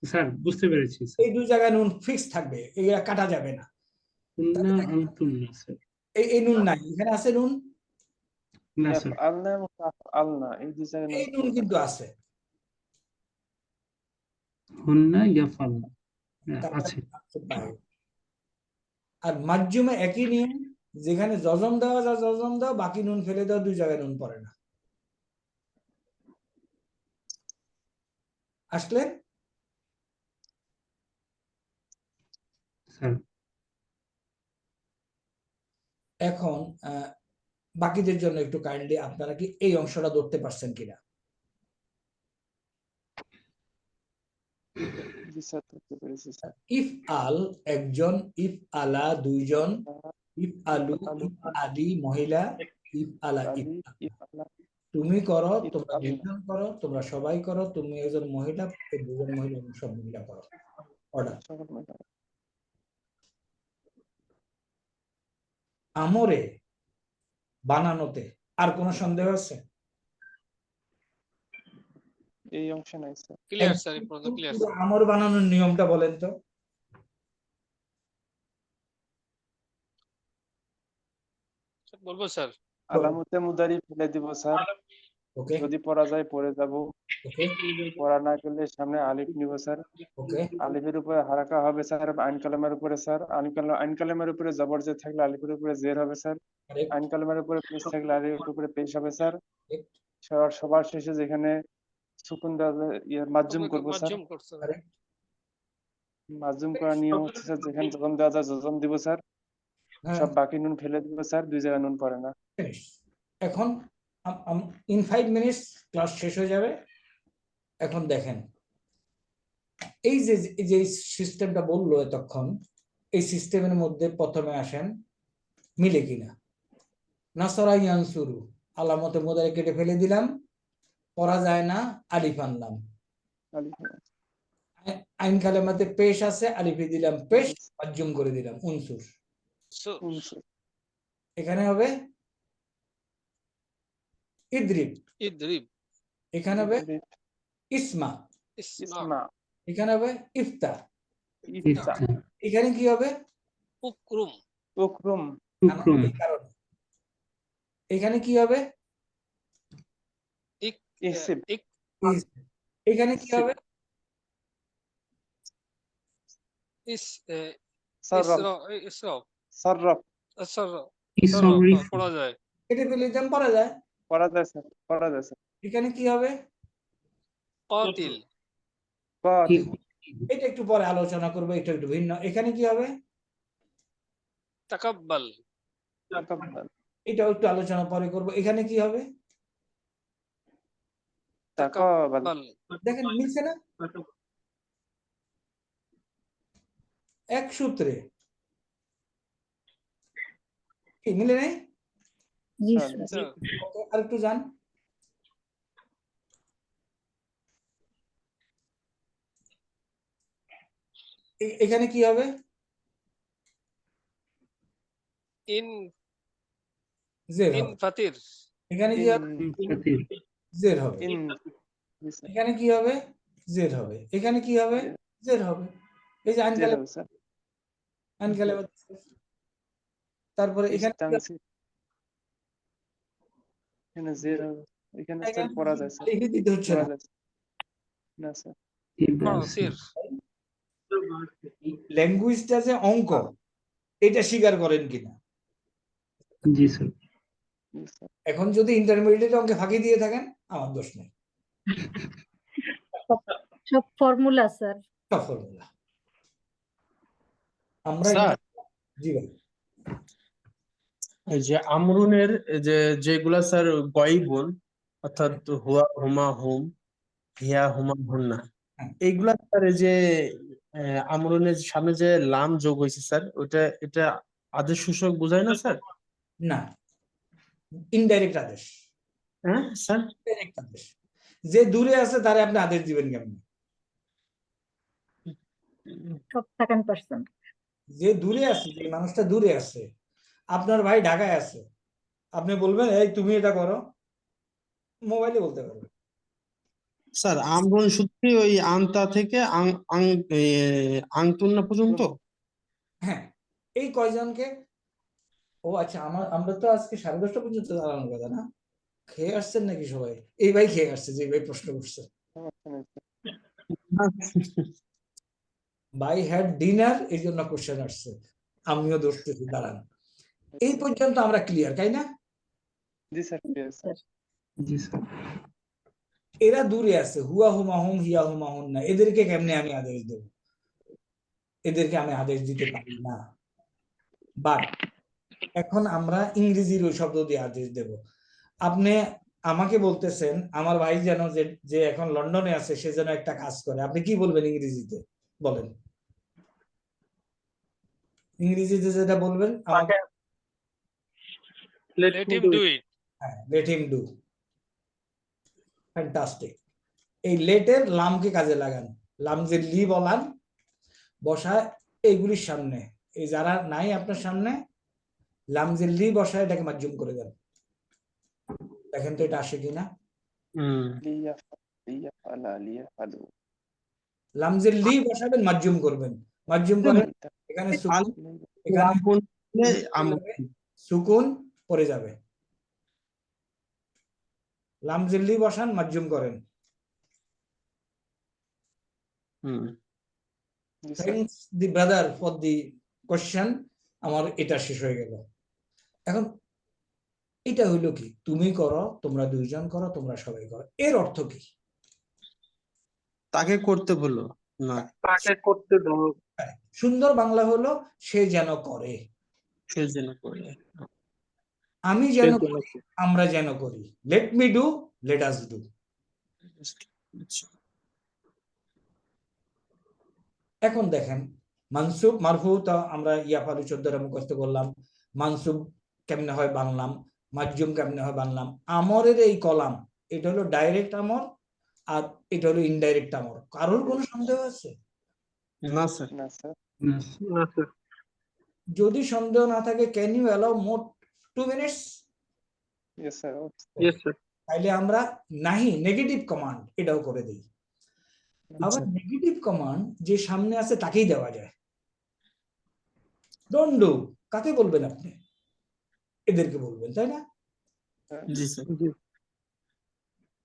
স্যার বুঝতে পেরেছি স্যার। এই 2 জায়গায় নুন ফিক্স থাকবে, এগুলা কাটা যাবে না। হুন্না আনতুন্না স্যার। এই নুন নাই, এখানে আছে নুন, না স্যার, আলনা এবং আলনা এই দুই জায়গায় এই নুন কিন্তু আছে। হুন্না ইয়াফালনা তারপরে আছে। আর মাজজুমে একই নিয়ম, যেখানে জজম দেওয়া যায় জজম দাও, বাকি নুন ফেলে দাও, 2 জায়গায় নুন পড়ে না। আসলে স্যার এখন বাকিদের জন্য একটু কাইন্ডলি আপনারা কি এই অংশটা ধরতে পারছেন কিনা? জি স্যার ধরতে পেরেছি স্যার। ইফ আল একজন, ইফ আলা 2 জন, ইফ আলু, আলু, ইফ আলি মহিলা, ইফ আলা আলি, ইফআলা, তুমি করো, তোমরা ইফআলনা। 2 জন করো, তোমরা সবাই করো, তুমি একজন মহিলা, এই 2 জন মহিলা, সব মহিলা করো। অর্ডার। সকল মহিলা। আমরে বানানোতে আর কোন সন্দেহ আছে? এই অংশে নাই স্যার। ক্লিয়ার স্যার, এই পর্যন্ত ক্লিয়ার পুরো আমর বানানোর নিয়মটা বলেন তো। স্যার। বলবো স্যার? আলামতে মুদারি ফেলে দিব স্যার, ওকে যদি পড়া যায় পড়ে যাব, ওকে পড়া না করলে সামনে আলিফ নিব স্যার। ওকে আলিফের উপরে হারাকা হবে স্যার, আইন কালামের উপরে স্যার, আইন কালামের উপরে জবর জের থাকলে আলিফের উপরে জের হবে স্যার, কারেক্ট আইন কালামের উপরে পেশ থাকলে আলিফের উপরে পেশ হবে স্যার। কারেক্ট সবার শেষে যেখানে সুকুন দেওয়া মাজুম করবো স্যার। মাধ্যম করতে হবে। কারেক্ট। মাজুম করার নিয়ম হচ্ছে স্যার, যেখানে জজম দেওয়া যায় জজম দিব স্যার, হ্যাঁ, সব বাকি নুন ফেলে দিব স্যার, 2 জায়গায় নুন পড়ে না। finish। এখন ইন 5 মিনিটস ক্লাস শেষ হয়ে যাবে। এখন দেখেন, এই যে সিস্টেমটা বললো এতক্ষণ, এই সিস্টেমের মধ্যে প্রথমে আসেন মিলে কিনা। নাসরা ইয়ানসুরু, আলামতে মুদারি কেটে ফেলে দিলাম, পড়া যায় না, আলিফ আনলাম। আলিফ আইন কালেমাতে পেশ আছে, আলিফে দিলাম পেশ, মাজুম করে দিলাম উনসুর। উনসুর, এখানে হবে ইদ্রিব, ইদরিব, এখানে হবে ইদরিব, ইসমা, ইসমা, এখানে হবে ইফতা, ইফতা, এখানে কি হবে উকরুম, উকরুম, উকরুম, এই কারণে। এখানে কি হবে ইসিব, এখানে কি হবে সাররাফ, ইসরাফ, সাররাফ, আচ্ছা ইসরিফ, পড়া যায়। কেটে ফেলে দিলাম, পড়া যায়। পড়া যায় স্যার, পড়া যায় স্যার। এখানে কি হবে? قاتل কাতিল, এটা একটু পরে আলোচনা করবো, এটা একটু ভিন্ন। এখানে কি হবে? تقبل তাকাব্বাল, এটাও একটু আলোচনা পরে করবো। এখানে কি হবে? তাকাবাল, تقبل দেখেন মিলছে না এক সূত্রে? কি মিলে নাই? জি স্যার, স্যার। জি, ওকে, আরেকটু যান। এখানে কি হবে? إن জের إن হবে। فطر এখানে কি হবে? ফাতির। জের হবে। ইন, জি স্যার, এখানে কি হবে? জের হবে। এখানে কি হবে? জের হবে। এই যে জি আনকালে হবে স্যার। আনকালে। তারপরে এখানে কি হবে? ইস্তানসির, এখানে জের হবে, এখানে স্যার এখানে পড়া যায় স্যার, লিখে দিতে হচ্ছে পড়া না। যায় না স্যার। فاصر ল্যাঙ্গুয়েজটা যে অঙ্ক, এটা স্বীকার করেন কিনা? জি স্যার। জি স্যার, এখন যদি ইন্টারমিডিয়েট অঙ্কে ফাঁকি দিয়ে থাকেন, আমার দোষ নেই। সব ফর্মুলা স্যার। সব ফর্মুলা আমরা স্যার জি ভাই। এই যে আমরুনের যে যেগুলা স্যার গয়বুন, অর্থাৎ হুয়া হুমা হুম, হিয়া হুমা হুন্না, হ্যাঁ। এইগুলা স্যার এই যে আমরুনের সামনে যে লাম যোগ হয়েছে স্যার, ওটা এটা আদেশ সূচক বোঝায় না স্যার? না, ইনডাইরেক্ট আদেশ। হ্যাঁ স্যার। Indirect আদেশ। যে দূরে আছে তারে আপনি আদেশ দিবেন কেমন? সব সেকেন্ড পার্সন। যে দূরে আছে, যে মানুষটা দূরে আছে, আপনার ভাই ঢাকায় আছে, আপনি বলবেন এই তুমি এটা করো, মোবাইলে বলতে পারবেন। স্যার আমরুন সূত্রে ওই আন্তা থেকে আংতুন্না পর্যন্ত। হ্যাঁ, এই কয়জনকে? ও আচ্ছা, আমরা তো আজকে 10:30 পর্যন্ত দাঁড়ানোর কথা না? খেয়ে আসছেন নাকি সবাই? এই ভাই খেয়ে আসছে, যে ভাই প্রশ্ন করছে। সমস্যা নেই স্যার। ভাই হ্যাড ডিনার, এই জন্য কোশ্চেন আসছে। আমিও দোষতেছি, দাঁড়ান। এই পর্যন্ত আমরা ক্লিয়ার, তাই না? জি স্যার, ক্লিয়ার স্যার। জি স্যার। এরা দূরে আছে, হুয়া হুমা হুম, হিয়া হুমা হুন না, এদেরকে কেমনে আমি আদেশ দেব? এদেরকে আমি আদেশ দিতে পারি না। বাট এখন আমরা ইংরেজির ওই শব্দ দিয়ে আদেশ দেব। আপনি আমাকে বলতেছেন আমার ভাই যেন যে এখন লন্ডনে আছে, সে যেন একটা কাজ করে, আপনি কি বলবেন ইংরেজিতে? বলেন ইংরেজিতে যেটা বলবেন আমাকে। Let let me him do do it. it হ্যাঁ, লেট হিম ডু। ফ্যান্টাস্টিক। এই লেটের লামকে কাজে লাগান, লাম যে লি বলান বসায় এইগুলির সামনে, এই যারা নাই আপনার সামনে, লাম যে লি বসায় এটাকে মাজ্জুম করে দেন। দেখেন তো এটা আসে কিনা। লিয়াফালা, লিয়াফালু। লাম যে লি বসাবেন, মাজ্জুম করবেন, মাজ্জুম করেন। এখানে সুকুন, এখানে সুকুন পড়ে যাবে। লাম যে লি বসান, মাজ্জুম করেন। Thanks the brother for the question. আমার এটা শেষ হয়ে গেল। এখন এটা হইলো কি, তুমি করো, তোমরা দুইজন করো, তোমরা সবাই করো, এর অর্থ কি? তাকে করতে বলো না, তাকে করতে দাও। সুন্দর বাংলা হলো সে যেন করে, সে যেন করে। আমি যেন করি, আমরা যেন করি। Let me do, let us do. এখন দেখেন মানসুব মারফু তো আমরা ইয়াফালু 14টা মুখস্থ করলাম। মানসুব কেমনে হয় বানলাম, মাজ্জুম কেমনে হয় বানলাম। আমরের এই কলাম, এটা হলো ডাইরেক্ট আমর আর এটা হলো ইনডাইরেক্ট আমর। কারোর কোনো সন্দেহ আছে? না স্যার। না স্যার। না স্যার। যদি সন্দেহ না থাকে, can you allow more 2 minutes? Yes sir. Yes sir. তাইলে আমরা নাহি নেগেটিভ কমান্ড এটাও করে দিই। আবার নেগেটিভ কমান্ড যে সামনে আছে তাকেই দেওয়া যায়। ডোন্ট ডু কাকে বলবেন আপনি? এদেরকে বলবেন, তাই না? জি স্যার।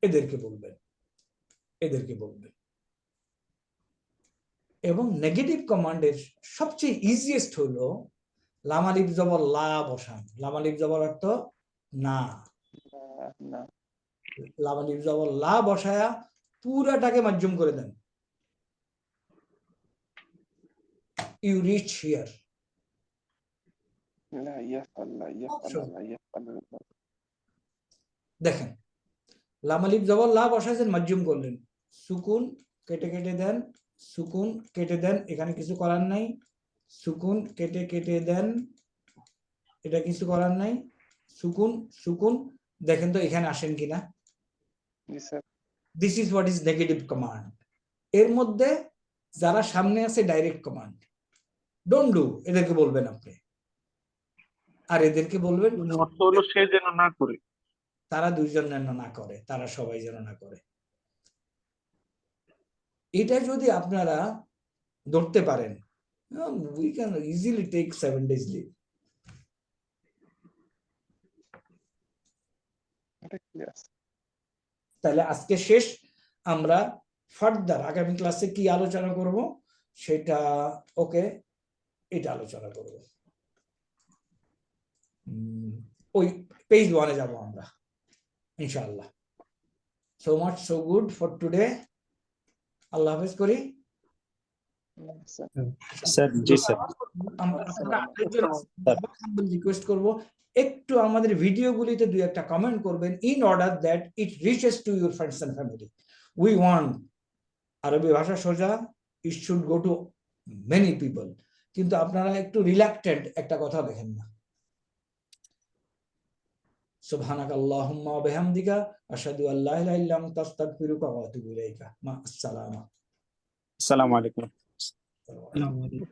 এদেরকে বলবেন, এদেরকে বলবেন। এবং নেগেটিভ কমান্ডের সবচেয়ে ইজিয়েস্ট হলো লাম আলিফ জবর লা বসান। লাম আলিফ জবর অর্থ না, না লাম আলিফ জবর লা বসায়া পুরাটাকে মাজ্জুম করে দেন। You reach here. লা ইয়াফআল্লা ইয়াফআল্লা ইয়াফআল্লা। দেখেন লাম আলিফ জবর লা বসাইছেন, মাজ্জুম করলেন, সুকুন কেটে কেটে দেন, সুকুন কেটে দেন, এখানে কিছু করার নাই, সুকুন কেটে কেটে দেন, এটা কিছু করার নাই, সুকুন সুকুন। দেখেন তো এখানে আসেন কিনা। জি sir. This is what is negative command. এর মধ্যে যারা সামনে আছে ডাইরেক্ট কমান্ড, ডোন্ট ডু, এদেরকে বলবেন আপনি, আর এদেরকে বলবেন অর্থ হলো সে যেন না করে। তারা দুইজন যেন না করে, তারা সবাই যেন না করে। এটা যদি আপনারা ধরতে পারেন, we can easily take 7 days leave. এটা ক্লিয়ার। তাহলে আজকে শেষ। আমরা ফার্দার আগামী ক্লাসে কি আলোচনা করব সেটা ওকে এটা আলোচনা করব। ওই পেজ 1-এ যাব আমরা ইনশাআল্লাহ। So much so good for today. আল্লাহ হাফেজ করি। স্যার জি স্যার রিকোয়েস্ট করব একটু আমাদের ভিডিওগুলিতে দুই একটা কমেন্ট করবেন, in order that it reaches to your friends and family. We want আরবি ভাষা সোজা, it should go to many people. কিন্তু আপনারা একটু রিল্যাক্টেন্ট, একটা কথা দেখেন না। সুবহানাকাল্লাহুম্মা ওয়া বিহামদিকা আশহাদু আল্লা ইলাহা ইল্লা আনতা আস্তাগফিরুকা ওয়া আতুবু ইলাইকা। মা আসসালামা। আসসালামু আলাইকুম। আসসালামু আলাইকুম।